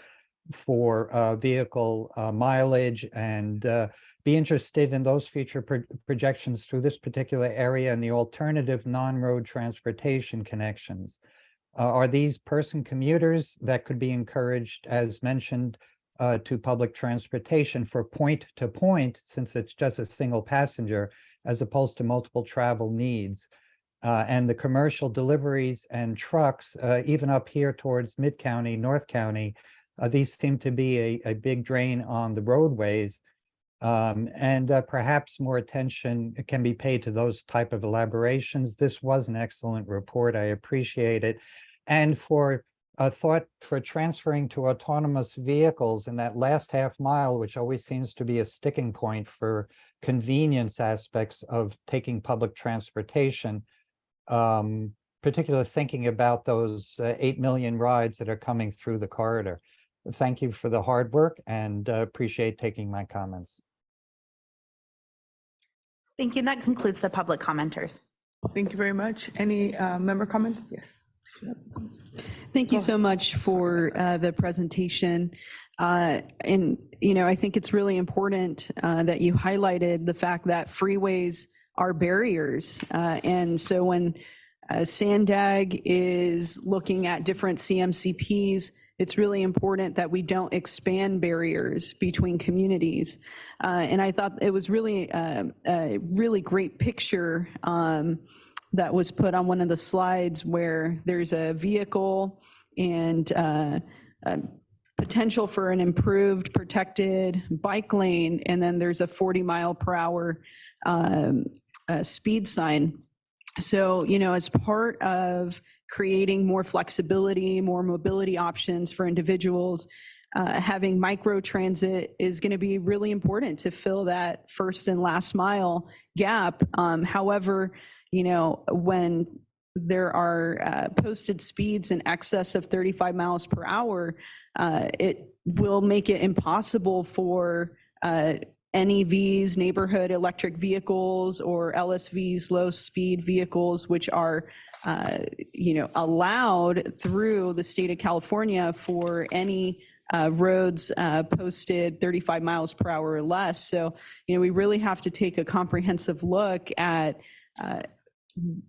for vehicle mileage, and be interested in those future projections through this particular area and the alternative non-road transportation connections. Are these person commuters that could be encouraged, as mentioned, to public transportation for point to point, since it's just a single passenger, as opposed to multiple travel needs? And the commercial deliveries and trucks, even up here towards Mid-County, North County, these seem to be a big drain on the roadways. And perhaps more attention can be paid to those type of elaborations. This was an excellent report. I appreciate it. And for a thought for transferring to autonomous vehicles in that last half mile, which always seems to be a sticking point for convenience aspects of taking public transportation, particularly thinking about those 8 million rides that are coming through the corridor. thank you for the hard work and appreciate taking my comments. Thank you. That concludes the public commenters. Thank you very much. Any member comments? Yes. Thank you so much for the presentation. And, you know, I think it's really important that you highlighted the fact that freeways are barriers. And so when SANDAG is looking at different CMCPs, it's really important that we don't expand barriers between communities. And I thought it was really a really great picture that was put on one of the slides where there's a vehicle and potential for an improved protected bike lane, and then there's a 40-mile-per-hour speed sign. So, you know, as part of creating more flexibility, more mobility options for individuals, having microtransit is going to be really important to fill that first and last mile gap. However, you know, when there are posted speeds in excess of 35 miles per hour, it will make it impossible for NEVs, neighborhood electric vehicles, or LSVs, low speed vehicles, which are, you know, allowed through the state of California for any roads posted 35 miles per hour or less. So, you know, we really have to take a comprehensive look at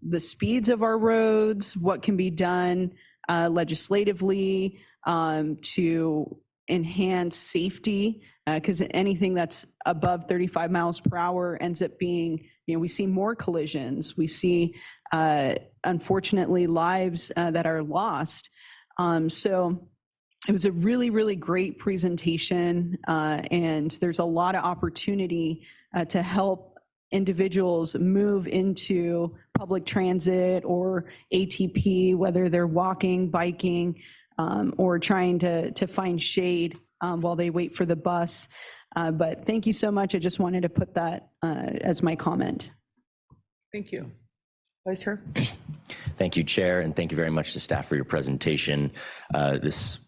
the speeds of our roads, what can be done legislatively to enhance safety, because anything that's above 35 miles per hour ends up being, you know, we see more collisions. We see, unfortunately, lives that are lost. So it was a really, really great presentation, and there's a lot of opportunity to help individuals move into public transit or ATP, whether they're walking, biking, or trying to find shade while they wait for the bus. But thank you so much. I just wanted to put that as my comment. Thank you. Vice Chair. Thank you, Chair, and thank you very much to staff for your presentation. This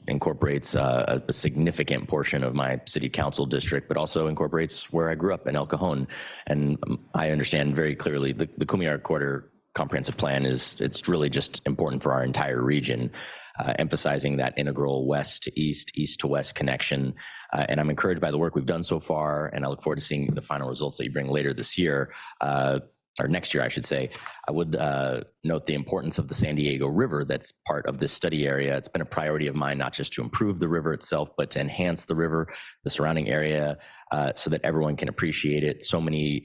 incorporates a significant portion of my city council district, but also incorporates where I grew up in El Cajon. And I understand very clearly the Kumeyaay Corridor Comprehensive Plan it's really just important for our entire region, emphasizing that integral west to east, east to west connection. And I'm encouraged by the work we've done so far, and I look forward to seeing the final results that you bring later this year. Or next year, I should say. I would note the importance of the San Diego River that's part of this study area. It's been a priority of mine, not just to improve the river itself, but to enhance the river, the surrounding area, so that everyone can appreciate it. So many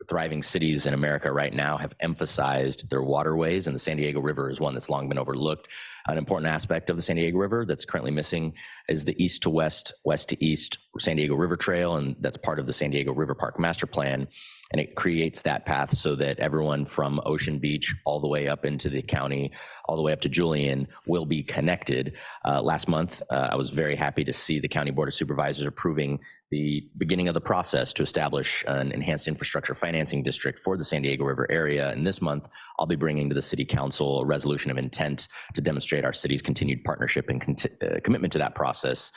thriving cities in America right now have emphasized their waterways, and the San Diego River is one that's long been overlooked. An important aspect of the San Diego River that's currently missing is the east to west, west to east San Diego River Trail, and that's part of the San Diego River Park Master Plan. And it creates that path so that everyone from Ocean Beach all the way up into the county, all the way up to Julian, will be connected. Last month, I was very happy to see the County Board of Supervisors approving the beginning of the process to establish an enhanced infrastructure financing district for the San Diego River area. And this month, I'll be bringing to the City Council a resolution of intent to demonstrate our city's continued partnership and commitment to that process.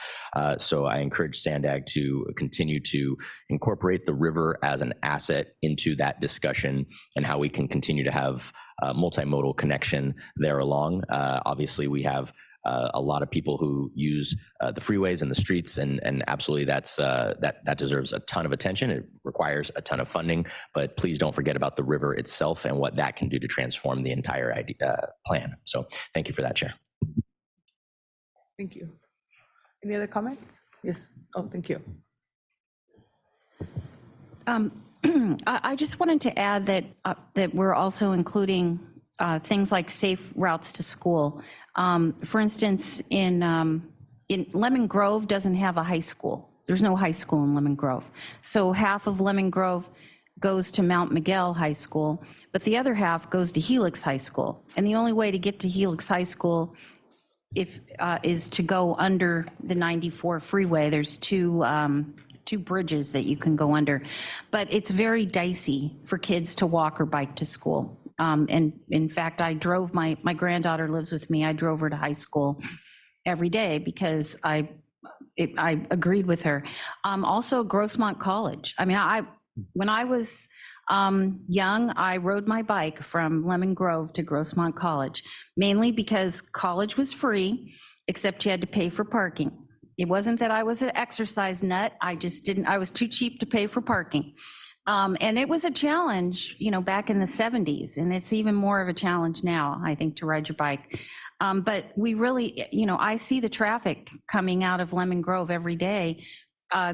So I encourage SANDAG to continue to incorporate the river as an asset into that discussion and how we can continue to have multimodal connection there along. Obviously, we have a lot of people who use the freeways and the streets, and absolutely that deserves a ton of attention. It requires a ton of funding, but please don't forget about the river itself and what that can do to transform the entire plan. So thank you for that, Chair. Thank you. Any other comments? Yes. Oh, thank you. I just wanted to add that that we're also including things like safe routes to school. For instance, in Lemon Grove doesn't have a high school. There's no high school in Lemon Grove. So half of Lemon Grove goes to Mount Miguel High School, but the other half goes to Helix High School. And the only way to get to Helix High School is to go under the 94 freeway. There's two bridges that you can go under, but it's very dicey for kids to walk or bike to school. And in fact, I drove my granddaughter lives with me. I drove her to high school every day because I agreed with her. Also, Grossmont College. I mean, when I was young, I rode my bike from Lemon Grove to Grossmont College, mainly because college was free, except you had to pay for parking. It wasn't that I was an exercise nut. I was too cheap to pay for parking. And it was a challenge, back in the 70s, and it's even more of a challenge now, I think, to ride your bike. But we really, I see the traffic coming out of Lemon Grove every day,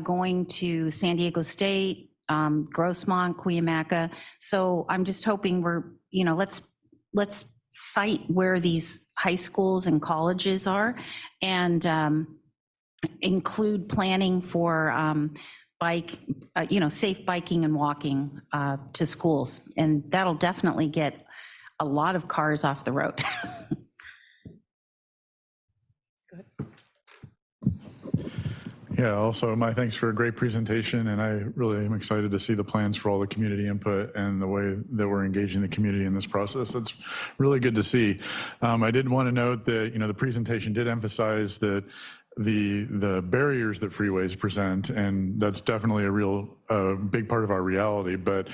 going to San Diego State, Grossmont, Cuyamaca. So I'm just hoping let's cite where these high schools and colleges are, and include planning for safe biking and walking to schools. And that'll definitely get a lot of cars off the road. Yeah, also my thanks for a great presentation, and I really am excited to see the plans for all the community input and the way that we're engaging the community in this process. That's really good to see. I did want to note that, the presentation did emphasize that the barriers that freeways present, and that's definitely a big part of our reality, but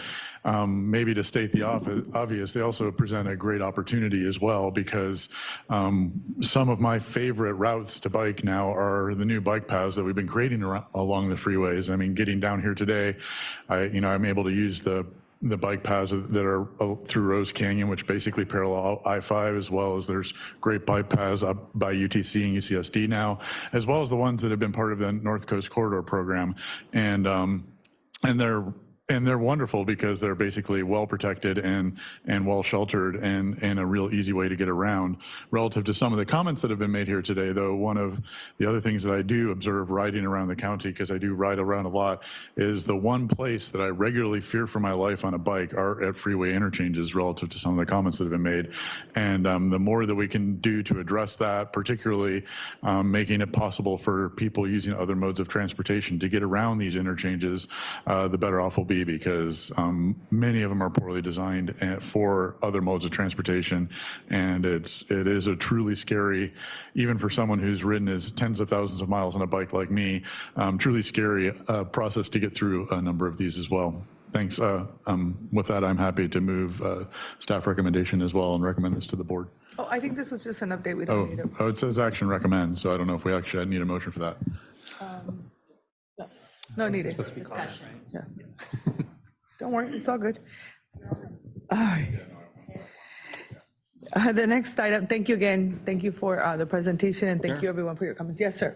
maybe to state the obvious, they also present a great opportunity as well, because some of my favorite routes to bike now are the new bike paths that we've been creating along the freeways. I mean, getting down here today, I'm able to use the bike paths that are through Rose Canyon, which basically parallel I-5, as well as there's great bike paths up by UTC and UCSD now, as well as the ones that have been part of the North Coast Corridor program. And they're wonderful because they're basically well protected and well sheltered and a real easy way to get around. Relative to some of the comments that have been made here today, though, one of the other things that I do observe riding around the county, because I do ride around a lot, is the one place that I regularly fear for my life on a bike are at freeway interchanges, relative to some of the comments that have been made. And the more that we can do to address that, particularly making it possible for people using other modes of transportation to get around these interchanges, the better off we'll be, because many of them are poorly designed for other modes of transportation, and it is a truly scary, even for someone who's ridden tens of thousands of miles on a bike like me, truly scary process to get through a number of these as well. Thanks. With that, I'm happy to move staff recommendation as well and recommend this to the board. Oh, I think this was just an update. We don't need it. Oh, it says action recommend, so I don't know if we actually need a motion for that. No needed. Discussion. Yeah. Don't worry, it's all good. All right. The next item, thank you again. Thank you for the presentation, and thank you everyone for your comments. Yes, sir.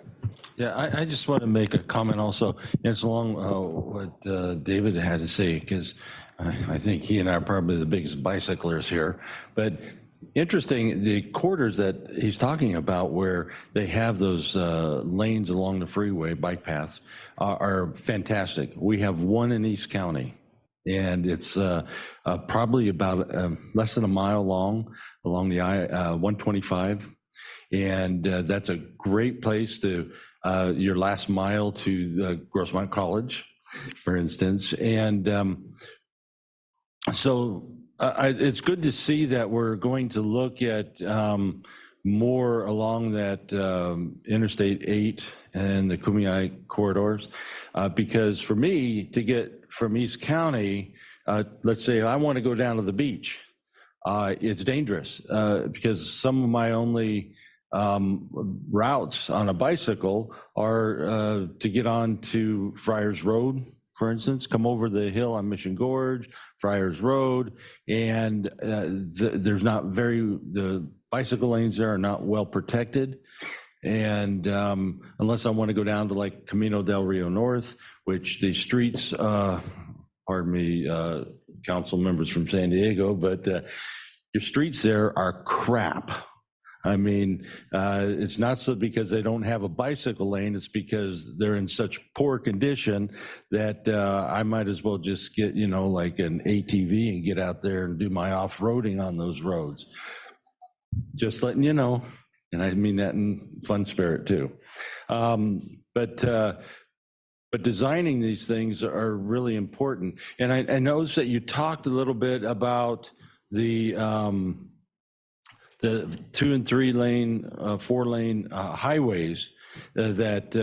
Yeah, I just want to make a comment also. It's along what David had to say, because I think he and I are probably the biggest bicyclers here. But interesting, the corridors that he's talking about, where they have those lanes along the freeway, bike paths, are fantastic. We have one in East County, and it's probably about less than a mile long along the I-125. And that's a great place to your last mile to the Grossmont College, for instance. And so it's good to see that we're going to look at more along that Interstate 8 and the Kumeyaay corridors, because for me, to get from East County, let's say I want to go down to the beach, it's dangerous because some of my only routes on a bicycle are to get on to Friars Road, for instance, come over the hill on Mission Gorge, Friars Road, and there's not the bicycle lanes there are not well protected. And unless I want to go down to like Camino del Rio North, which the streets, pardon me, council members from San Diego, but your streets there are crap. I mean, it's not so because they don't have a bicycle lane, it's because they're in such poor condition that I might as well just get, like an ATV and get out there and do my off-roading on those roads. Just letting you know, and I mean that in fun spirit too. But designing these things are really important. And I noticed that you talked a little bit about the the 2 and 3 lane, 4 lane highways that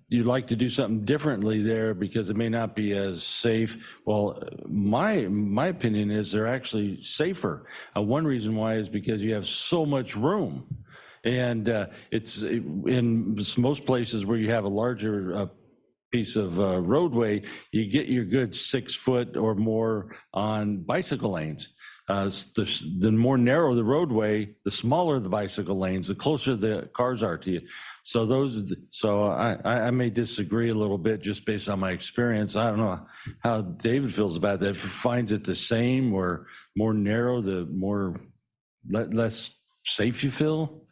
you'd like to do something differently there because it may not be as safe. Well, my opinion is they're actually safer. One reason why is because you have so much room. And it's in most places where you have a larger piece of roadway, you get your good 6 foot or more on bicycle lanes. The more narrow the roadway, the smaller the bicycle lanes, the closer the cars are to you. So I may disagree a little bit just based on my experience. I don't know how David feels about that. If he finds it the same or more narrow, the more less safe you feel.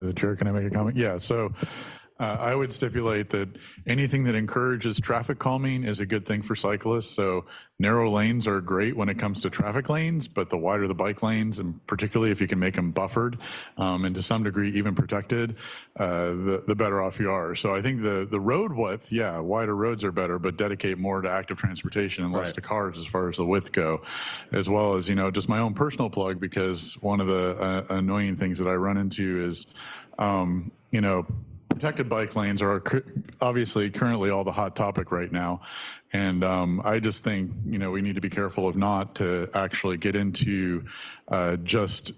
The chair, can I make a comment? Yeah, so I would stipulate that anything that encourages traffic calming is a good thing for cyclists. So narrow lanes are great when it comes to traffic lanes, but the wider the bike lanes, and particularly if you can make them buffered and to some degree even protected, the better off you are. So I think the road width, yeah, wider roads are better, but dedicate more to active transportation and less to cars as far as the width go, as well as, just my own personal plug, because one of the annoying things that I run into is, protected bike lanes are obviously currently all the hot topic right now. And I just think, we need to be careful of not to actually get into just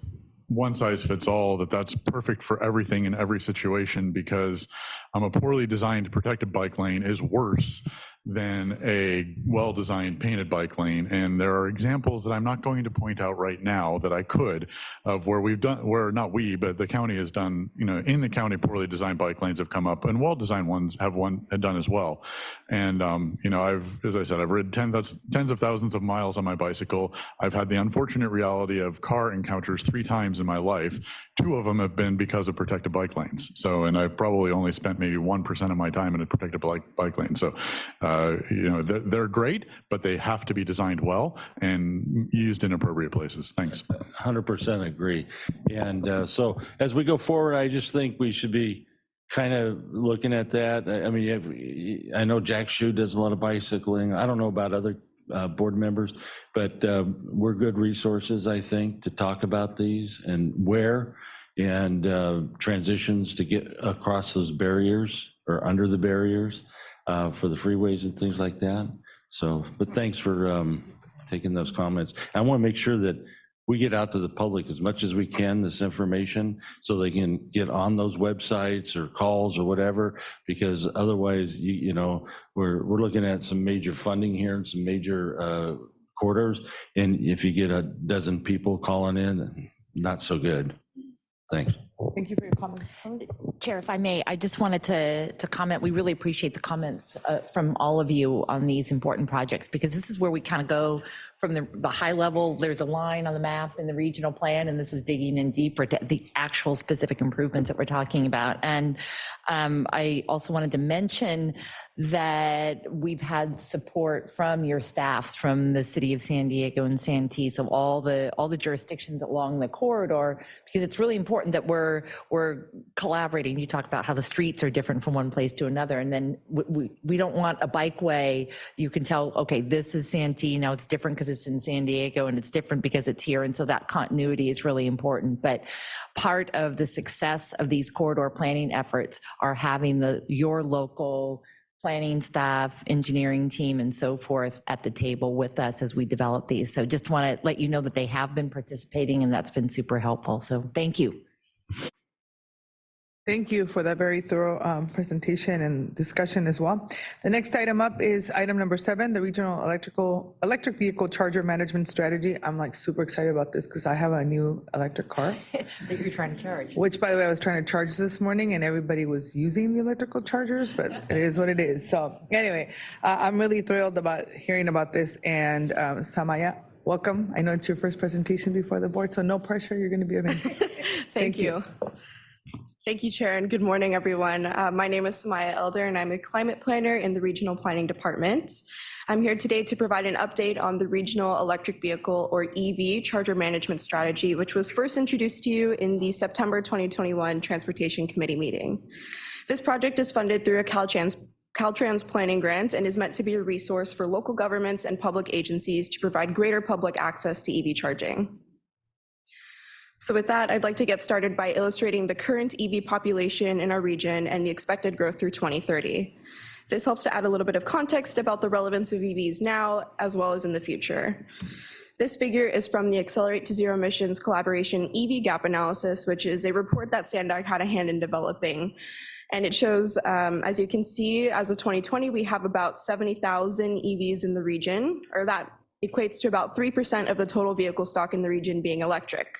one size fits all, that's perfect for everything in every situation, because a poorly designed protected bike lane is worse than a well-designed painted bike lane. And there are examples that I'm not going to point out right now that I could, of where we've done, where not we, but the county has done, in the county, poorly designed bike lanes have come up, and well-designed ones have done as well. And, as I said, I've ridden tens of thousands of miles on my bicycle. I've had the unfortunate reality of car encounters 3 times in my life. 2 of them have been because of protected bike lanes. So, and I've probably only spent maybe 1% of my time in a protected bike lane. So, they're great, but they have to be designed well and used in appropriate places. Thanks. 100% agree. And so as we go forward, I just think we should be kind of looking at that. I mean, I know Jack Shu does a lot of bicycling. I don't know about other board members, but we're good resources, I think, to talk about these and where and transitions to get across those barriers or under the barriers for the freeways and things like that. So, but thanks for taking those comments. I want to make sure that we get out to the public as much as we can, this information, so they can get on those websites or calls or whatever, because otherwise, we're looking at some major funding here and some major corridors. And if you get a dozen people calling in, not so good. Thanks. Thank you for your comments. Chair, if I may, I just wanted to comment. We really appreciate the comments from all of you on these important projects, because this is where we kind of go from the high level. There's a line on the map in the regional plan, and this is digging in deeper to the actual specific improvements that we're talking about. And I also wanted to mention that we've had support from your staffs from the city of San Diego and Santee, so all the jurisdictions along the corridor, because it's really important that we're collaborating. You talk about how the streets are different from one place to another, and then we don't want a bikeway. You can tell, okay, this is Santee, now it's different because it's in San Diego, and it's different because it's here, and so that continuity is really important. But part of the success of these corridor planning efforts are having your local planning staff, engineering team, and so forth at the table with us as we develop these. So just want to let you know that they have been participating, and that's been super helpful. So thank you. Thank you for that very thorough presentation and discussion as well. The next item up is item number 7, the regional electric vehicle charger management strategy. I'm like super excited about this because I have a new electric car. That you're trying to charge. Which, by the way, I was trying to charge this morning and everybody was using the electrical chargers, but it is what it is. So anyway, I'm really thrilled about hearing about this. And Samaya, welcome. I know it's your first presentation before the board, so no pressure. You're going to be amazing. Thank you. Thank you, Chair, and good morning, everyone. My name is Samaya Elder, and I'm a climate planner in the Regional Planning Department. I'm here today to provide an update on the Regional Electric Vehicle, or EV, Charger Management Strategy, which was first introduced to you in the September 2021 Transportation Committee meeting. This project is funded through a Caltrans planning grant and is meant to be a resource for local governments and public agencies to provide greater public access to EV charging. So with that, I'd like to get started by illustrating the current EV population in our region and the expected growth through 2030. This helps to add a little bit of context about the relevance of EVs now as well as in the future. This figure is from the Accelerate to Zero Emissions Collaboration EV Gap Analysis, which is a report that SANDAG had a hand in developing. And it shows, as you can see, as of 2020, we have about 70,000 EVs in the region, or that equates to about 3% of the total vehicle stock in the region being electric.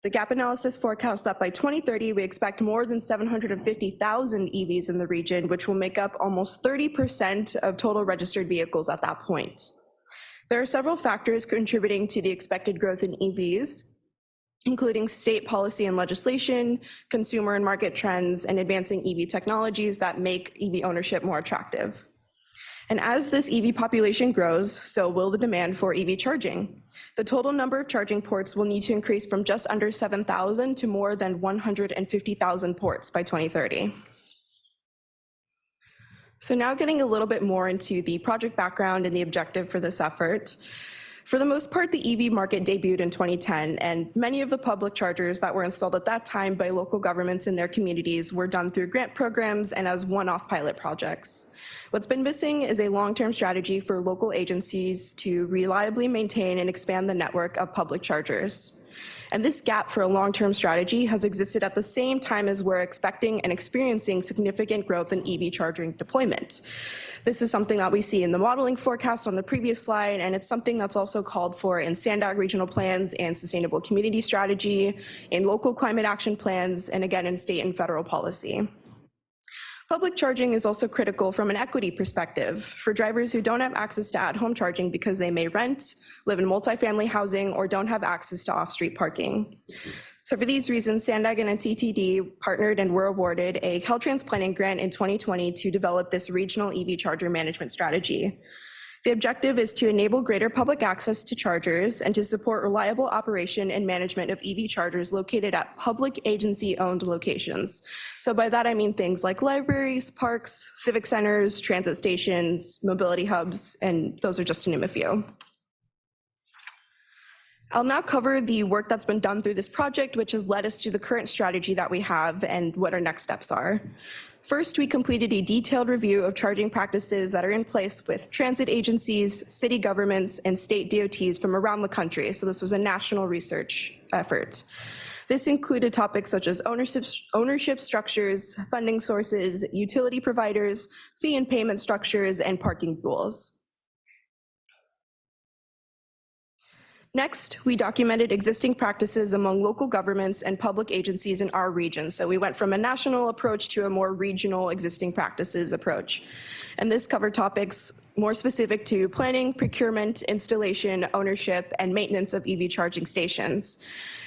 The gap analysis forecasts that by 2030, we expect more than 750,000 EVs in the region, which will make up almost 30% of total registered vehicles at that point. There are several factors contributing to the expected growth in EVs, including state policy and legislation, consumer and market trends, and advancing EV technologies that make EV ownership more attractive. And as this EV population grows, so will the demand for EV charging. The total number of charging ports will need to increase from just under 7,000 to more than 150,000 ports by 2030. So now getting a little bit more into the project background and the objective for this effort. For the most part, the EV market debuted in 2010, and many of the public chargers that were installed at that time by local governments in their communities were done through grant programs and as one-off pilot projects. What's been missing is a long-term strategy for local agencies to reliably maintain and expand the network of public chargers. And this gap for a long-term strategy has existed at the same time as we're expecting and experiencing significant growth in EV charging deployment. This is something that we see in the modeling forecast on the previous slide, and it's something that's also called for in SANDAG regional plans and sustainable community strategy, in local climate action plans, and again in state and federal policy. Public charging is also critical from an equity perspective for drivers who don't have access to at-home charging because they may rent, live in multifamily housing, or don't have access to off-street parking. So for these reasons, SANDAG and NCTD partnered and were awarded a Caltrans planning grant in 2020 to develop this regional EV charger management strategy. The objective is to enable greater public access to chargers and to support reliable operation and management of EV chargers located at public agency-owned locations. So by that I mean things like libraries, parks, civic centers, transit stations, mobility hubs, and those are just to name a few. I'll now cover the work that's been done through this project, which has led us to the current strategy that we have and what our next steps are. First, we completed a detailed review of charging practices that are in place with transit agencies, city governments, and state DOTs from around the country. So this was a national research effort. This included topics such as ownership structures, funding sources, utility providers, fee and payment structures, and parking rules. Next, we documented existing practices among local governments and public agencies in our region. So we went from a national approach to a more regional existing practices approach. And this covered topics more specific to planning, procurement, installation, ownership, and maintenance of EV charging stations.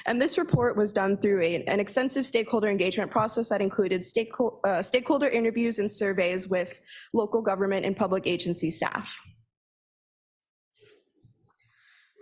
And this report was done through an extensive stakeholder engagement process that included stakeholder interviews and surveys with local government and public agency staff.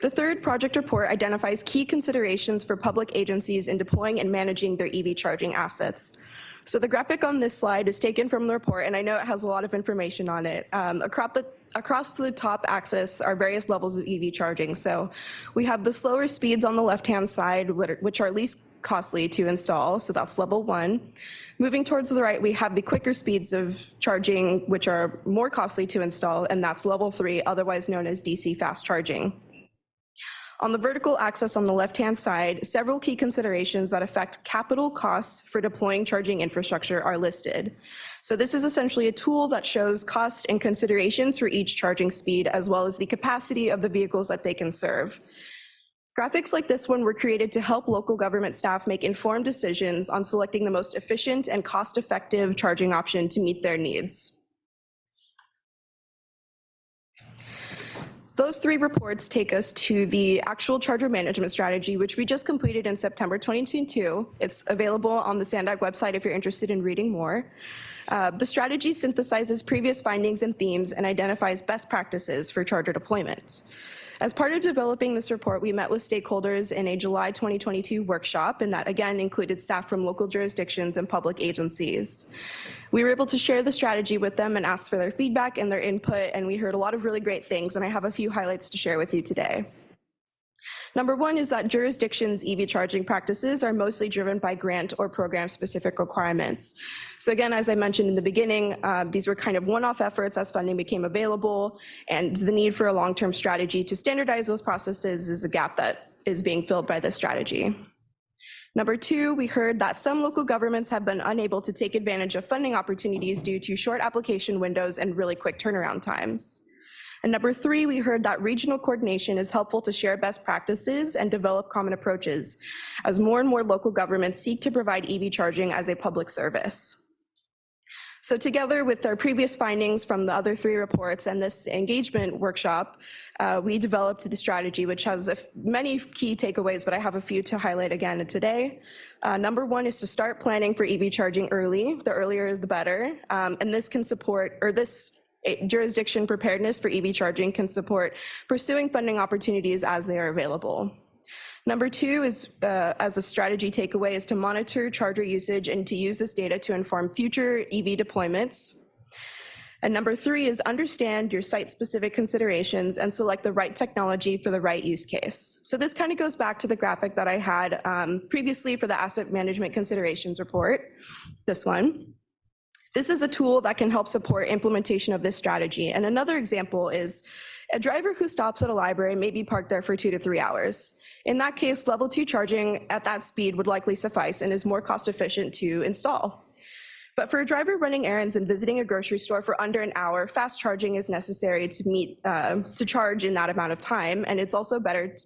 The third project report identifies key considerations for public agencies in deploying and managing their EV charging assets. So the graphic on this slide is taken from the report, and I know it has a lot of information on it. Across the top axis are various levels of EV charging. So we have the slower speeds on the left-hand side, which are least costly to install, so that's level 1. Moving towards the right, we have the quicker speeds of charging, which are more costly to install, and that's level 3, otherwise known as DC fast charging. On the vertical axis on the left-hand side, several key considerations that affect capital costs for deploying charging infrastructure are listed. So this is essentially a tool that shows cost and considerations for each charging speed, as well as the capacity of the vehicles that they can serve. Graphics like this one were created to help local government staff make informed decisions on selecting the most efficient and cost-effective charging option to meet their needs. Those 3 reports take us to the actual charger management strategy, which we just completed in September 2022. It's available on the SANDAG website if you're interested in reading more. The strategy synthesizes previous findings and themes and identifies best practices for charger deployment. As part of developing this report, we met with stakeholders in a July 2022 workshop, and that again included staff from local jurisdictions and public agencies. We were able to share the strategy with them and ask for their feedback and their input, and we heard a lot of really great things, and I have a few highlights to share with you today. Number one is that jurisdictions' EV charging practices are mostly driven by grant or program-specific requirements. So again, as I mentioned in the beginning, these were kind of one-off efforts as funding became available, and the need for a long-term strategy to standardize those processes is a gap that is being filled by this strategy. Number two, we heard that some local governments have been unable to take advantage of funding opportunities due to short application windows and really quick turnaround times. And number three, we heard that regional coordination is helpful to share best practices and develop common approaches as more and more local governments seek to provide EV charging as a public service. So together with our previous findings from the other three reports and this engagement workshop, we developed the strategy, which has many key takeaways, but I have a few to highlight again today. Number one is to start planning for EV charging early. The earlier, the better. And this can support, or this jurisdiction preparedness for EV charging can support pursuing funding opportunities as they are available. Number two is, as a strategy takeaway, is to monitor charger usage and to use this data to inform future EV deployments. And number three is understand your site-specific considerations and select the right technology for the right use case. So this kind of goes back to the graphic that I had previously for the asset management considerations report, this one. This is a tool that can help support implementation of this strategy. And another example is a driver who stops at a library may be parked there for 2 to 3 hours. In that case, level 2 charging at that speed would likely suffice and is more cost efficient to install. But for a driver running errands and visiting a grocery store for under an hour, fast charging is necessary to charge in that amount of time, and it's also better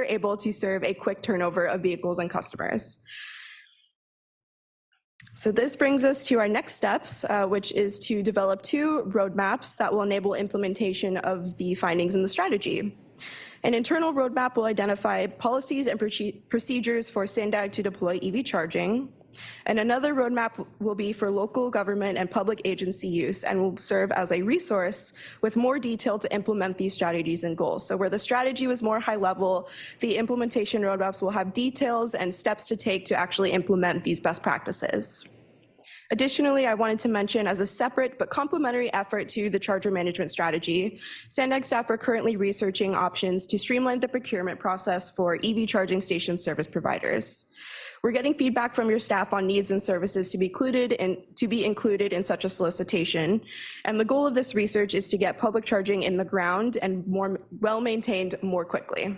able to serve a quick turnover of vehicles and customers. So this brings us to our next steps, which is to develop 2 roadmaps that will enable implementation of the findings in the strategy. An internal roadmap will identify policies and procedures for Sandag to deploy EV charging. And another roadmap will be for local government and public agency use and will serve as a resource with more detail to implement these strategies and goals. So where the strategy was more high level, the implementation roadmaps will have details and steps to take to actually implement these best practices. Additionally, I wanted to mention, as a separate but complementary effort to the charger management strategy, Sandag staff are currently researching options to streamline the procurement process for EV charging station service providers. We're getting feedback from your staff on needs and services to be included in such a solicitation. And the goal of this research is to get public charging in the ground and more well-maintained more quickly.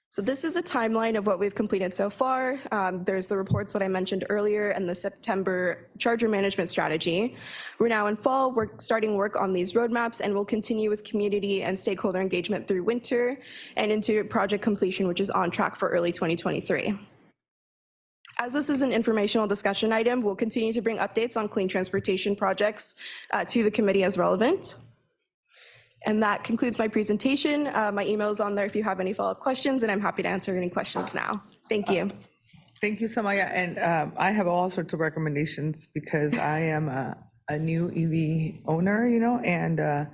So this is a timeline of what we've completed so far. There's the reports that I mentioned earlier and the September charger management strategy. We're now in fall, we're starting work on these roadmaps, and we'll continue with community and stakeholder engagement through winter and into project completion, which is on track for early 2023. As this is an informational discussion item, we'll continue to bring updates on clean transportation projects to the committee as relevant. And that concludes my presentation. My email is on there if you have any follow-up questions, and I'm happy to answer any questions now. Thank you. Thank you, Samaya. And I have all sorts of recommendations because I am a new EV owner, and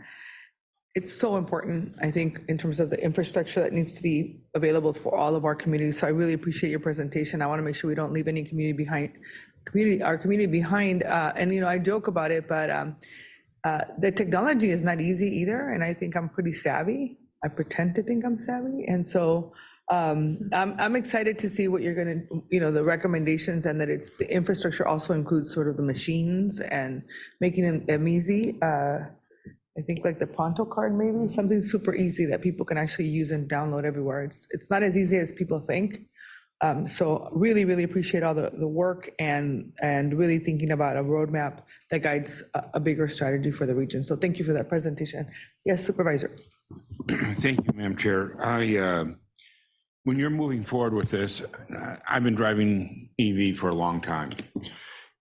it's so important, I think, in terms of the infrastructure that needs to be available for all of our communities. So I really appreciate your presentation. I want to make sure we don't leave any community behind. And I joke about it, but the technology is not easy either, and I think I'm pretty savvy. I pretend to think I'm savvy, and so I'm excited to see what you're going to, the recommendations, and that the infrastructure also includes sort of the machines and making them easy. I think like the Pronto card, maybe something super easy that people can actually use and download everywhere. It's not as easy as people think. So really, really appreciate all the work and really thinking about a roadmap that guides a bigger strategy for the region. So thank you for that presentation. Yes, Supervisor. Thank you, Madam Chair. When you're moving forward with this, I've been driving EV for a long time.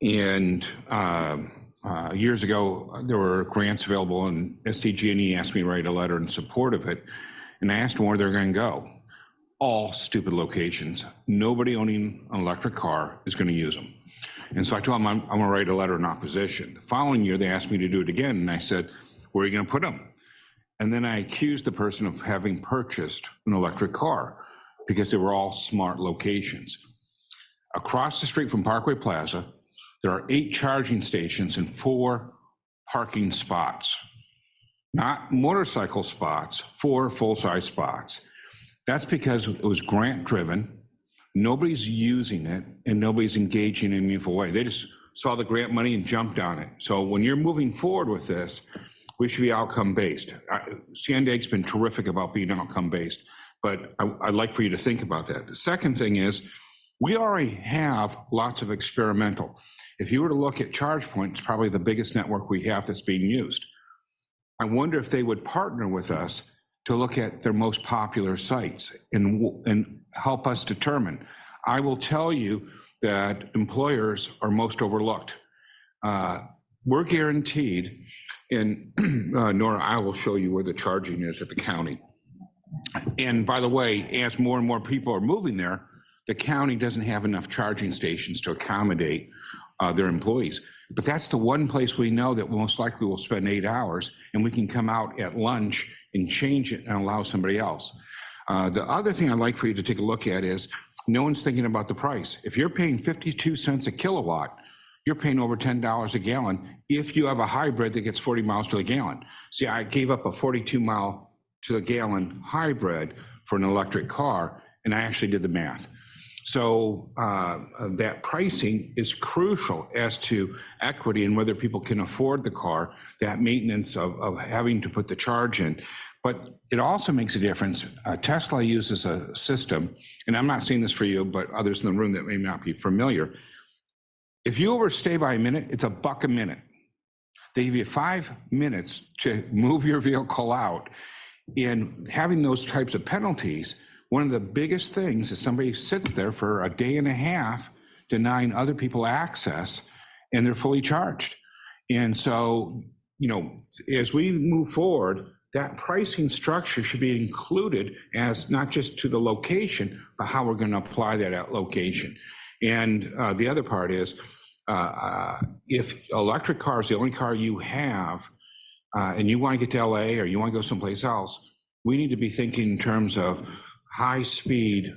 And years ago, there were grants available, and SDG&E asked me to write a letter in support of it. And I asked them where they're going to go. All stupid locations. Nobody owning an electric car is going to use them. And so I told them I'm going to write a letter in opposition. The following year, they asked me to do it again. And I said, where are you going to put them? And then I accused the person of having purchased an electric car because they were all smart locations. Across the street from Parkway Plaza, there are 8 charging stations and 4 parking spots. not motorcycle spots, 4 full-size spots. That's because it was grant-driven. Nobody's using it and nobody's engaging in a meaningful way. They just saw the grant money and jumped on it. So when you're moving forward with this, we should be outcome-based. Sandig's been terrific about being outcome-based, but I'd like for you to think about that. The second thing is, we already have lots of experimental. If you were to look at ChargePoint, it's probably the biggest network we have that's being used. I wonder if they would partner with us to look at their most popular sites and help us determine. I will tell you that employers are most overlooked. We're guaranteed, and Nora, I will show you where the charging is at the county. And by the way, as more and more people are moving there, the county doesn't have enough charging stations to accommodate their employees. But that's the one place we know that most likely will spend 8 hours, and we can come out at lunch and change it and allow somebody else. The other thing I'd like for you to take a look at is, no one's thinking about the price. If you're paying 52 cents a kilowatt, you're paying over $10 a gallon if you have a hybrid that gets 40 miles to the gallon. See, I gave up a 42 mile to the gallon hybrid for an electric car, and I actually did the math. So that pricing is crucial as to equity and whether people can afford the car, that maintenance of having to put the charge in. But it also makes a difference. Tesla uses a system, and I'm not saying this for you, but others in the room that may not be familiar. If you overstay by a minute, it's $1 a minute. They give you 5 minutes to move your vehicle out. In having those types of penalties, one of the biggest things is somebody sits there for a day and a half denying other people access, and they're fully charged. And so, you know, as we move forward, that pricing structure should be included as not just to the location, but how we're going to apply that at location. And the other part is, if electric car is the only car you have, and you want to get to LA or you want to go someplace else, we need to be thinking in terms of high speed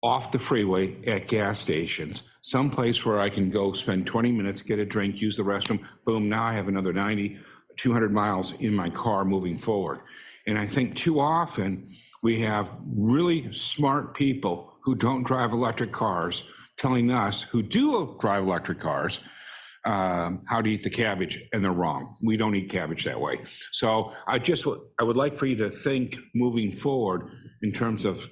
off the freeway at gas stations, someplace where I can go spend 20 minutes, get a drink, use the restroom, boom, now I have another 90, 200 miles in my car moving forward. And I think too often we have really smart people who don't drive electric cars telling us who do drive electric cars how to eat the cabbage, and they're wrong. We don't eat cabbage that way. So I would like for you to think moving forward in terms of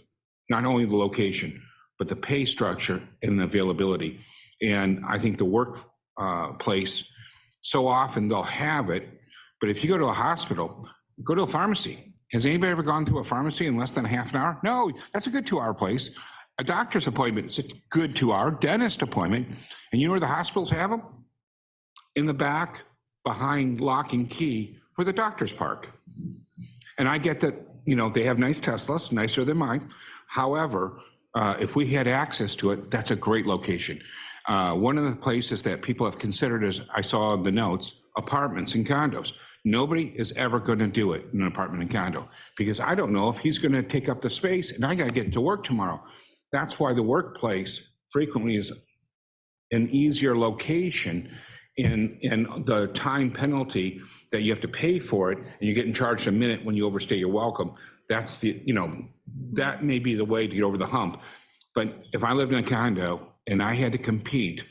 not only the location, but the pay structure and the availability. And I think the workplace, so often they'll have it, but if you go to a hospital, go to a pharmacy. Has anybody ever gone to a pharmacy in less than half an hour? No, that's a good 2-hour place. A doctor's appointment is a good 2-hour, dentist appointment. And you know where the hospitals have them? In the back, behind lock and key, where the doctors park. And I get that, you know, they have nice Teslas, nicer than mine. However, if we had access to it, that's a great location. One of the places that people have considered is, I saw in the notes, apartments and condos. Nobody is ever going to do it in an apartment and condo, because I don't know if he's going to take up the space and I got to get to work tomorrow. That's why the workplace frequently is an easier location. And the time penalty that you have to pay for it, and you're getting charged a minute when you overstay your welcome, that's the, you know, that may be the way to get over the hump. But if I lived in a condo and I had to compete,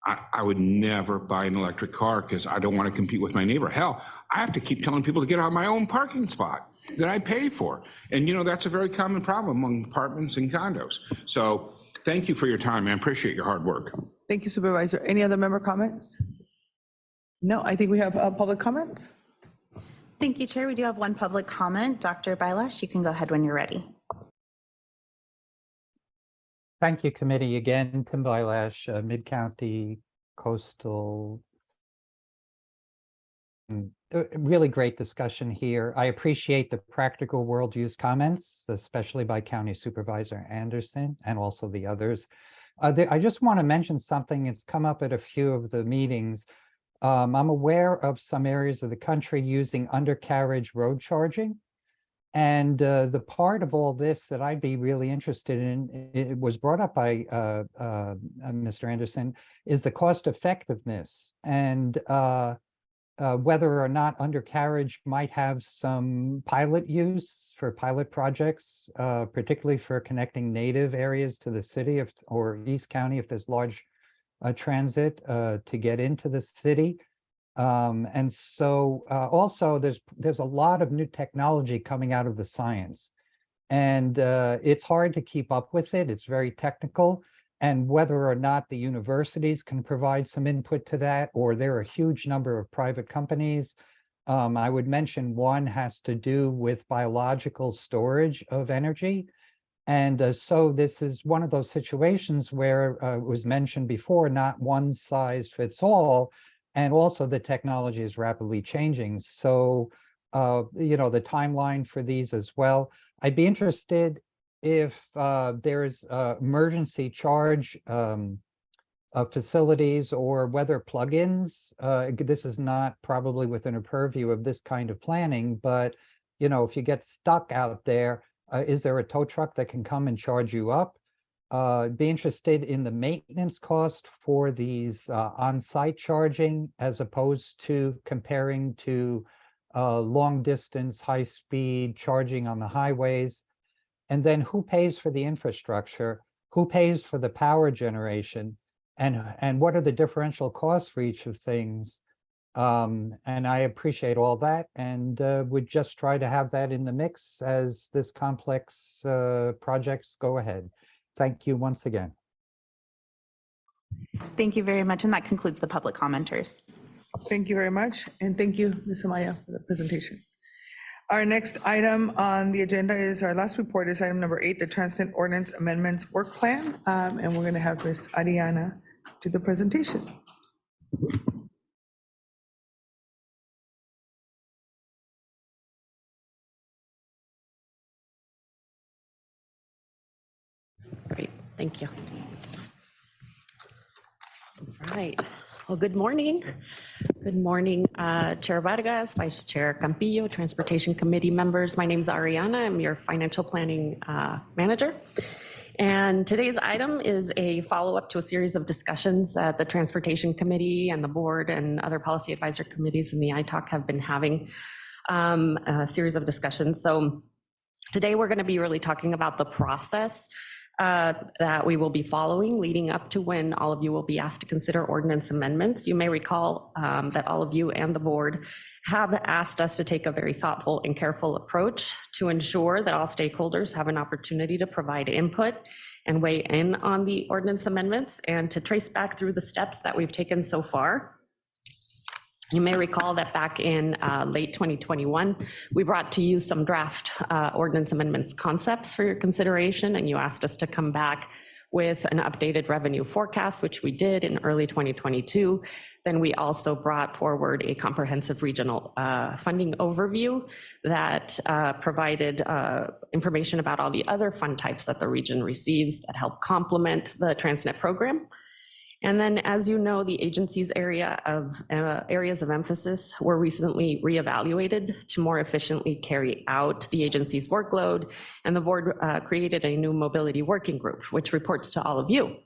I would never buy an electric car because I don't want to compete with my neighbor. Hell, I have to keep telling people to get out of my own parking spot that I pay for. And, you know, that's a very common problem among apartments and condos. So thank you for your time. I appreciate your hard work. Thank you, Supervisor. Any other member comments? No, I think we have public comments. Thank you, Chair. We do have one public comment. Dr. Bailash, you can go ahead when you're ready. Thank you, committee. Again, Tim Bailash, Mid-County Coastal. Really great discussion here. I appreciate the practical world use comments, especially by County Supervisor Anderson and also the others. I just want to mention something. It's come up at a few of the meetings. I'm aware of some areas of the country using undercarriage road charging. And the part of all this that I'd be really interested in, it was brought up by Mr. Anderson, is the cost effectiveness. And whether or not undercarriage might have some pilot use for pilot projects, particularly for connecting native areas to the city or East County if there's large transit to get into the city. And so also there's a lot of new technology coming out of the science, and it's hard to keep up with it. It's very technical, and whether or not the universities can provide some input to that, or there are a huge number of private companies. I would mention one has to do with biological storage of energy. And so this is one of those situations where it was mentioned before, not one size fits all. And also the technology is rapidly changing. So, the timeline for these as well. I'd be interested if there's emergency charge facilities or whether plugins. This is not probably within a purview of this kind of planning, but, if you get stuck out there, is there a tow truck that can come and charge you up? Be interested in the maintenance cost for these on-site charging as opposed to comparing to long distance, high speed charging on the highways. And then who pays for the infrastructure? Who pays for the power generation? And what are the differential costs for each of things? And I appreciate all that and would just try to have that in the mix as this complex projects go ahead. Thank you once again. Thank you very much. And that concludes the public commenters. Thank you very much. And thank you, Ms. Amaya, for the presentation. Our next item on the agenda is our last report is item number 8, the Transit Ordinance Amendments Work Plan. And we're going to have Ms. Ariana do the presentation. Great, thank you. All right, well, good morning. Good morning, Chair Vargas, Vice Chair Campillo, Transportation Committee members. My name is Ariana. I'm your Financial Planning Manager. And today's item is a follow-up to a series of discussions that the Transportation Committee and the board and other policy advisor committees in the ITALC have been having a series of discussions. So today we're going to be really talking about the process that we will be following leading up to when all of you will be asked to consider ordinance amendments. You may recall that all of you and the board have asked us to take a very thoughtful and careful approach to ensure that all stakeholders have an opportunity to provide input and weigh in on the ordinance amendments and to trace back through the steps that we've taken so far. You may recall that back in late 2021, we brought to you some draft ordinance amendments concepts for your consideration, and you asked us to come back with an updated revenue forecast, which we did in early 2022. Then we also brought forward a comprehensive regional funding overview that provided information about all the other fund types that the region receives that help complement the Transnet program. And then, as you know, the agency's areas of emphasis were recently reevaluated to more efficiently carry out the agency's workload, and the board created a new mobility working group, which reports to all of you.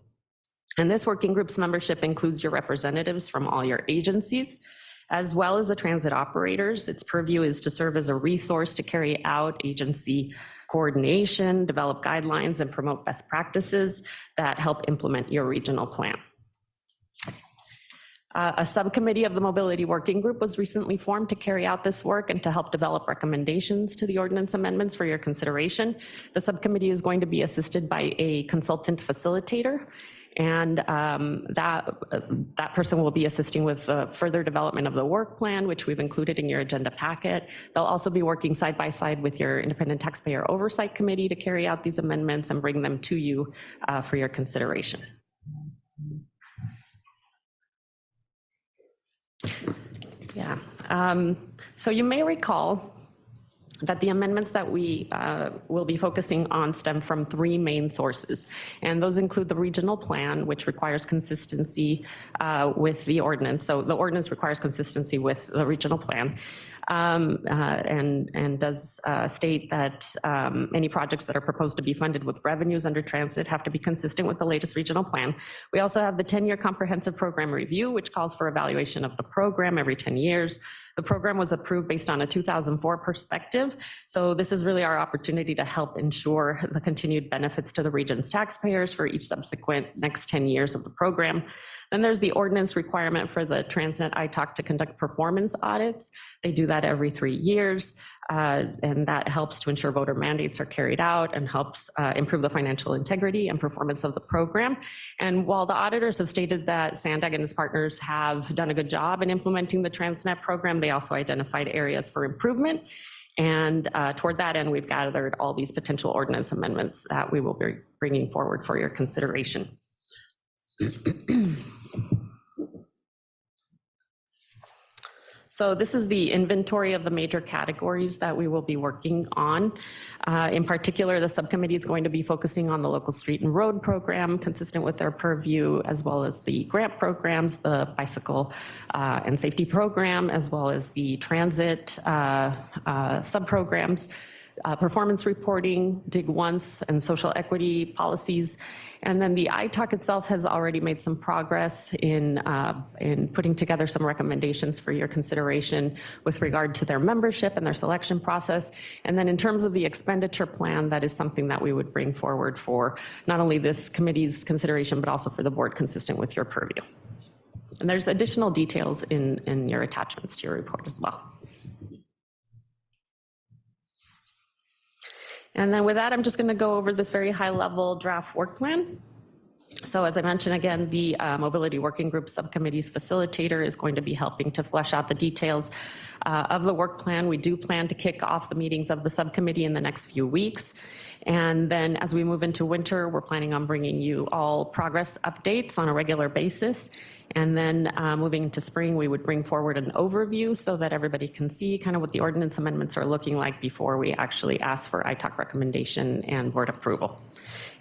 And this working group's membership includes your representatives from all your agencies, as well as the transit operators. Its purview is to serve as a resource to carry out agency coordination, develop guidelines, and promote best practices that help implement your regional plan. A subcommittee of the Mobility Working Group was recently formed to carry out this work and to help develop recommendations to the ordinance amendments for your consideration. The subcommittee is going to be assisted by a consultant facilitator, and that person will be assisting with further development of the work plan, which we've included in your agenda packet. They'll also be working side by side with your Independent Taxpayer Oversight Committee to carry out these amendments and bring them to you for your consideration. Yeah, so you may recall that the amendments that we will be focusing on stem from 3 main sources, and those include the regional plan, which requires consistency with the ordinance. So the ordinance requires consistency with the regional plan. and does state that any projects that are proposed to be funded with revenues under transit have to be consistent with the latest regional plan. We also have the 10-year comprehensive program review, which calls for evaluation of the program every 10 years. The program was approved based on a 2004 perspective. So this is really our opportunity to help ensure the continued benefits to the region's taxpayers for each subsequent next 10 years of the program. Then there's the ordinance requirement for the Transnet ITOC to conduct performance audits. They do that every 3 years, and that helps to ensure voter mandates are carried out and helps improve the financial integrity and performance of the program. And while the auditors have stated that Sandag and its partners have done a good job in implementing the Transnet program, they also identified areas for improvement. And toward that end, we've gathered all these potential ordinance amendments that we will be bringing forward for your consideration. So this is the inventory of the major categories that we will be working on. In particular, the subcommittee is going to be focusing on the local street and road program, consistent with their purview, as well as the grant programs, the bicycle and safety program, as well as the transit subprograms. Performance reporting, dig once, and social equity policies. And then the ITOC itself has already made some progress in putting together some recommendations for your consideration with regard to their membership and their selection process. And then in terms of the expenditure plan, that is something that we would bring forward for not only this committee's consideration, but also for the board consistent with your purview. And there's additional details in your attachments to your report as well. And then with that, I'm just going to go over this very high-level draft work plan. So as I mentioned, again, the Mobility Working Group Subcommittee's facilitator is going to be helping to flesh out the details of the work plan. We do plan to kick off the meetings of the subcommittee in the next few weeks. And then as we move into winter, we're planning on bringing you all progress updates on a regular basis. And then moving into spring, we would bring forward an overview so that everybody can see kind of what the ordinance amendments are looking like before we actually ask for ITOC recommendation and board approval.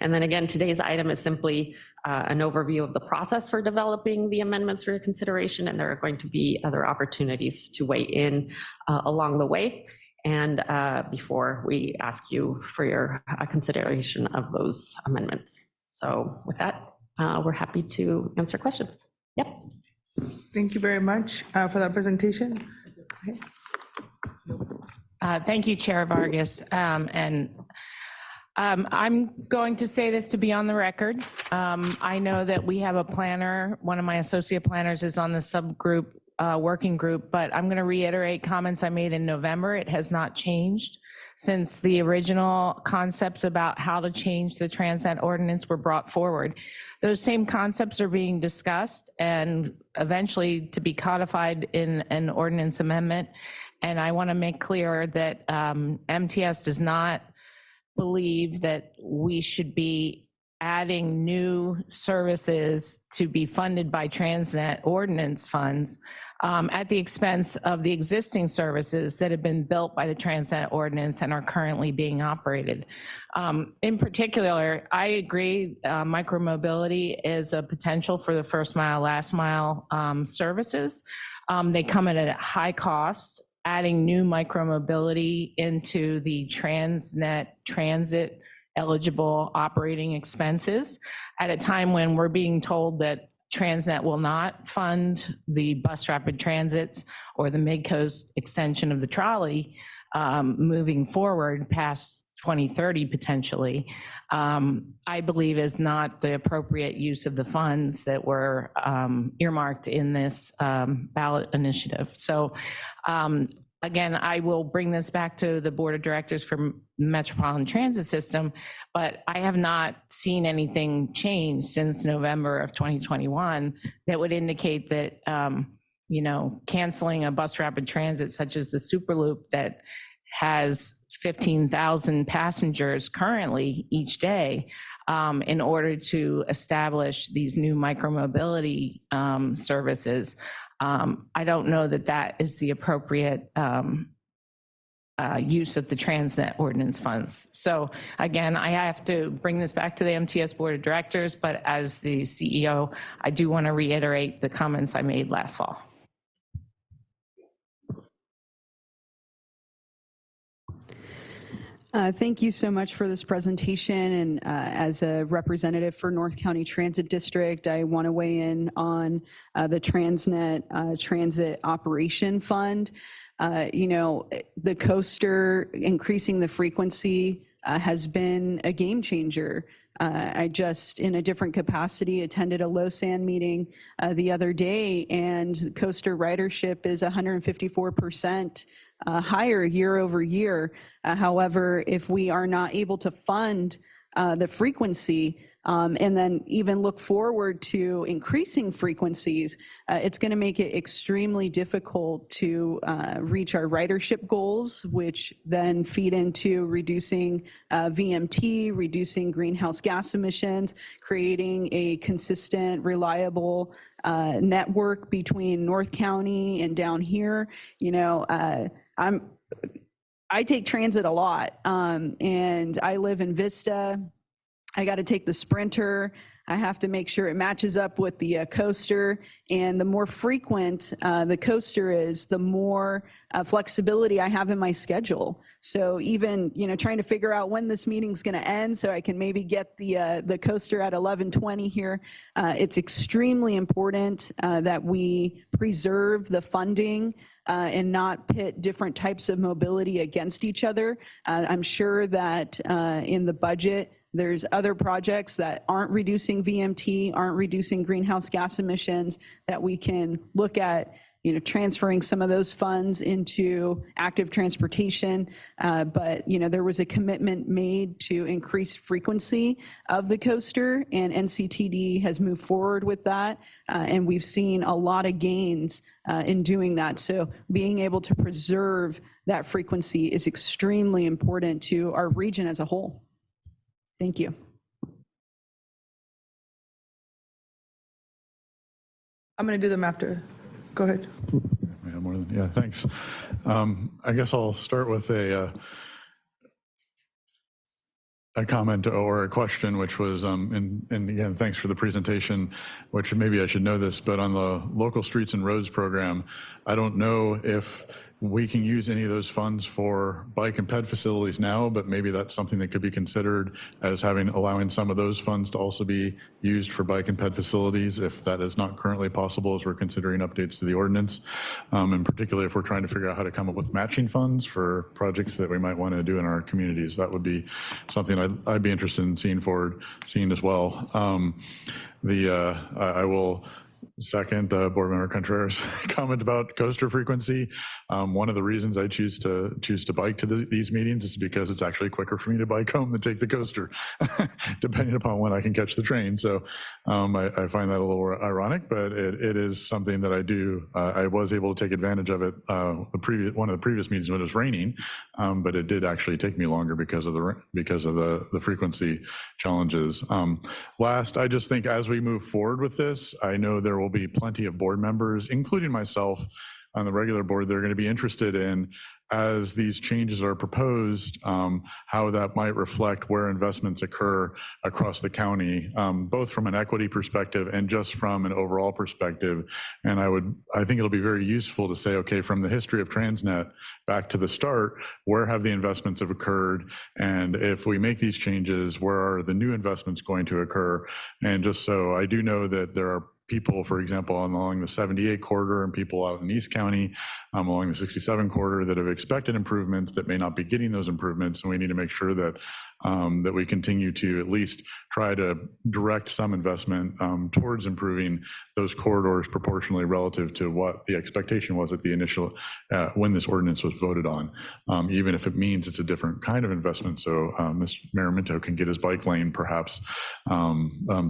And then again, today's item is simply an overview of the process for developing the amendments for your consideration, and there are going to be other opportunities to weigh in along the way. And before we ask you for your consideration of those amendments. So with that, we're happy to answer questions. Yep. Thank you very much for that presentation. Thank you, Chair Vargas. I'm going to say this to be on the record. I know that we have a planner. One of my associate planners is on the subgroup working group, but I'm going to reiterate comments I made in November. It has not changed since the original concepts about how to change the Transnet ordinance were brought forward. Those same concepts are being discussed and eventually to be codified in an ordinance amendment. And I want to make clear that MTS does not believe that we should be adding new services to be funded by Transnet ordinance funds at the expense of the existing services that have been built by the Transnet ordinance and are currently being operated. In particular, I agree micromobility is a potential for the first mile, last mile services. They come at a high cost. Adding new micromobility into the Transnet transit eligible operating expenses at a time when we're being told that Transnet will not fund the bus rapid transits or the Midcoast extension of the trolley moving forward past 2030 potentially, I believe is not the appropriate use of the funds that were earmarked in this ballot initiative. So again, I will bring this back to the Board of Directors for Metropolitan Transit System, but I have not seen anything change since November of 2021 that would indicate that, you know, canceling a bus rapid transit such as the Superloop that has 15,000 passengers currently each day in order to establish these new micromobility services. I don't know that that is the appropriate use of the Transnet ordinance funds. So again, I have to bring this back to the MTS Board of Directors, but as the CEO, I do want to reiterate the comments I made last fall. Thank you so much for this presentation. And as a representative for North County Transit District, I want to weigh in on the Transnet Transit Operation Fund. The coaster, increasing the frequency has been a game changer. I just, in a different capacity, attended a LoSAN meeting the other day, and coaster ridership is 154% higher year over year. However, if we are not able to fund the frequency and then even look forward to increasing frequencies, it's going to make it extremely difficult to reach our ridership goals, which then feed into reducing VMT, reducing greenhouse gas emissions, creating a consistent, reliable network between North County and down here. I take transit a lot, and I live in Vista. I got to take the Sprinter. I have to make sure it matches up with the coaster. And the more frequent the coaster is, the more flexibility I have in my schedule. So even, trying to figure out when this meeting's going to end so I can maybe get the coaster at 11:20 here. It's extremely important that we preserve the funding and not pit different types of mobility against each other. I'm sure that in the budget, there's other projects that aren't reducing VMT, aren't reducing greenhouse gas emissions, that we can look at, transferring some of those funds into active transportation. But there was a commitment made to increase frequency of the coaster, and NCTD has moved forward with that. And we've seen a lot of gains in doing that. So being able to preserve that frequency is extremely important to our region as a whole. Thank you. I'm going to do them after. Go ahead. Yeah, thanks. I guess I'll start with a comment or a question, which was, and again, thanks for the presentation, which maybe I should know this, but on the local streets and roads program, I don't know if we can use any of those funds for bike and ped facilities now, but maybe that's something that could be considered as allowing some of those funds to also be used for bike and ped facilities, if that is not currently possible as we're considering updates to the ordinance. And particularly if we're trying to figure out how to come up with matching funds for projects that we might want to do in our communities, that would be something I'd be interested in seeing as well. I will second Board Member Contreras' comment about coaster frequency. One of the reasons I choose to bike to these meetings is because it's actually quicker for me to bike home than take the coaster, depending upon when I can catch the train. So I find that a little ironic, but it is something that I do. I was able to take advantage of it one of the previous meetings when it was raining, but it did actually take me longer because of the frequency challenges. Last, I just think as we move forward with this, I know there will be plenty of board members, including myself, on the regular board that are going to be interested in, as these changes are proposed, how that might reflect where investments occur across the county, both from an equity perspective and just from an overall perspective. And I think it'll be very useful to say, okay, from the history of Transnet back to the start, where have the investments have occurred? And if we make these changes, where are the new investments going to occur? And just so I do know that there are people, for example, along the 78 corridor and people out in East County along the 67 corridor that have expected improvements that may not be getting those improvements. And we need to make sure that that we continue to at least try to direct some investment towards improving those corridors proportionally relative to what the expectation was at the initial, when this ordinance was voted on, even if it means it's a different kind of investment. So Mr. Mayor Minto can get his bike lane perhaps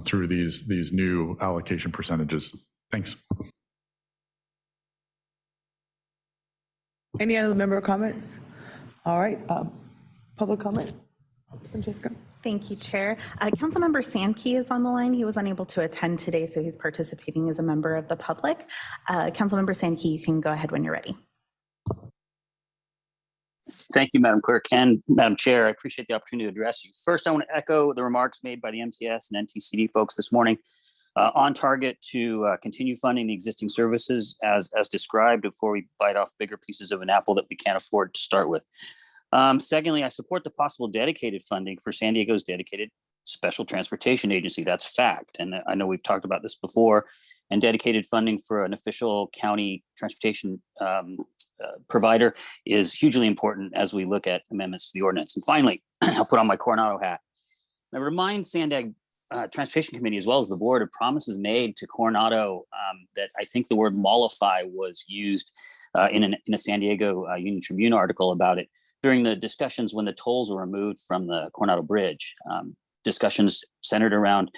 through these new allocation percentages. Thanks. Any other member comments? All right, public comment. Francesca. Thank you, Chair. Councilmember Sankey is on the line. He was unable to attend today, so he's participating as a member of the public. Councilmember Sankey, you can go ahead when you're ready. Thank you, Madam Clerk and Madam Chair. I appreciate the opportunity to address you. First, I want to echo the remarks made by the MTS and NTCD folks this morning. On target to continue funding the existing services as described before we bite off bigger pieces of an apple that we can't afford to start with. Secondly, I support the possible dedicated funding for San Diego's dedicated special transportation agency. That's fact. And I know we've talked about this before. And dedicated funding for an official county transportation provider is hugely important as we look at amendments to the ordinance. And finally, I'll put on my Coronado hat. I remind Sandag Transportation Committee, as well as the board, of promises made to Coronado that I think the word mollify was used in a San Diego Union Tribune article about it during the discussions when the tolls were removed from the Coronado Bridge. Discussions centered around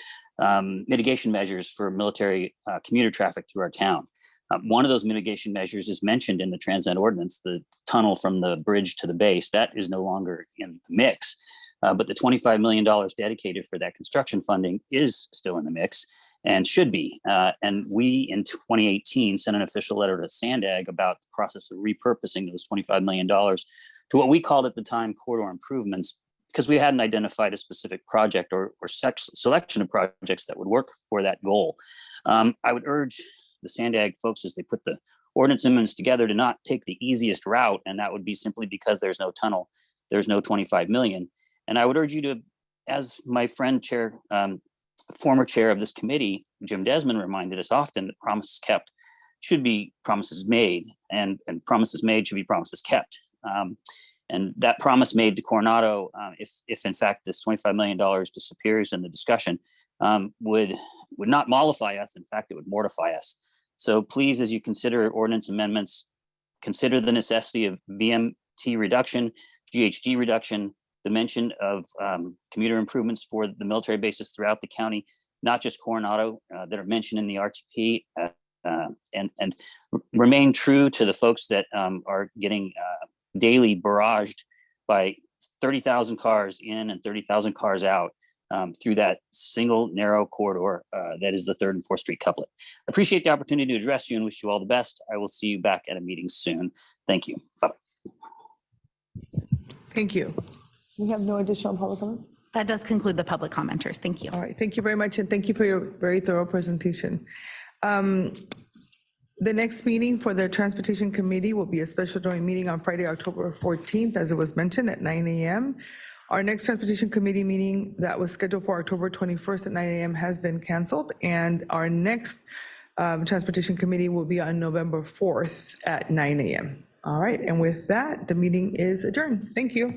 mitigation measures for military commuter traffic through our town. One of those mitigation measures is mentioned in the Transnet ordinance, the tunnel from the bridge to the base. That is no longer in the mix. But the $25 million dedicated for that construction funding is still in the mix and should be. And we, in 2018, sent an official letter to Sandag about the process of repurposing those $25 million to what we called at the time corridor improvements, because we hadn't identified a specific project or selection of projects that would work for that goal. I would urge the Sandag folks, as they put the ordinance amendments together, to not take the easiest route, and that would be simply because there's no tunnel, there's no 25 million. And I would urge you to, as my friend former chair of this committee, Jim Desmond, reminded us often, that promises kept should be promises made, and promises made should be promises kept. And that promise made to Coronado, if in fact this $25 million disappears in the discussion, would not mollify us. In fact, it would mortify us. So please, as you consider ordinance amendments, consider the necessity of VMT reduction, GHG reduction, the mention of commuter improvements for the military bases throughout the county, not just Coronado, that are mentioned in the RTP, and remain true to the folks that are getting daily barraged by 30,000 cars in and 30,000 cars out through that single narrow corridor that is the 3rd and 4th Street couplet. I appreciate the opportunity to address you and wish you all the best. I will see you back at a meeting soon. Thank you. Bye. Thank you. We have no additional public comment? That does conclude the public commenters. Thank you. All right, thank you very much, and thank you for your very thorough presentation. The next meeting for the Transportation Committee will be a special joint meeting on Friday, October 14th, as it was mentioned, at 9 a.m. Our next Transportation Committee meeting that was scheduled for October 21st at 9 a.m. has been canceled, and our next Transportation Committee will be on November 4th at 9 a.m. All right, and with that, the meeting is adjourned. Thank you.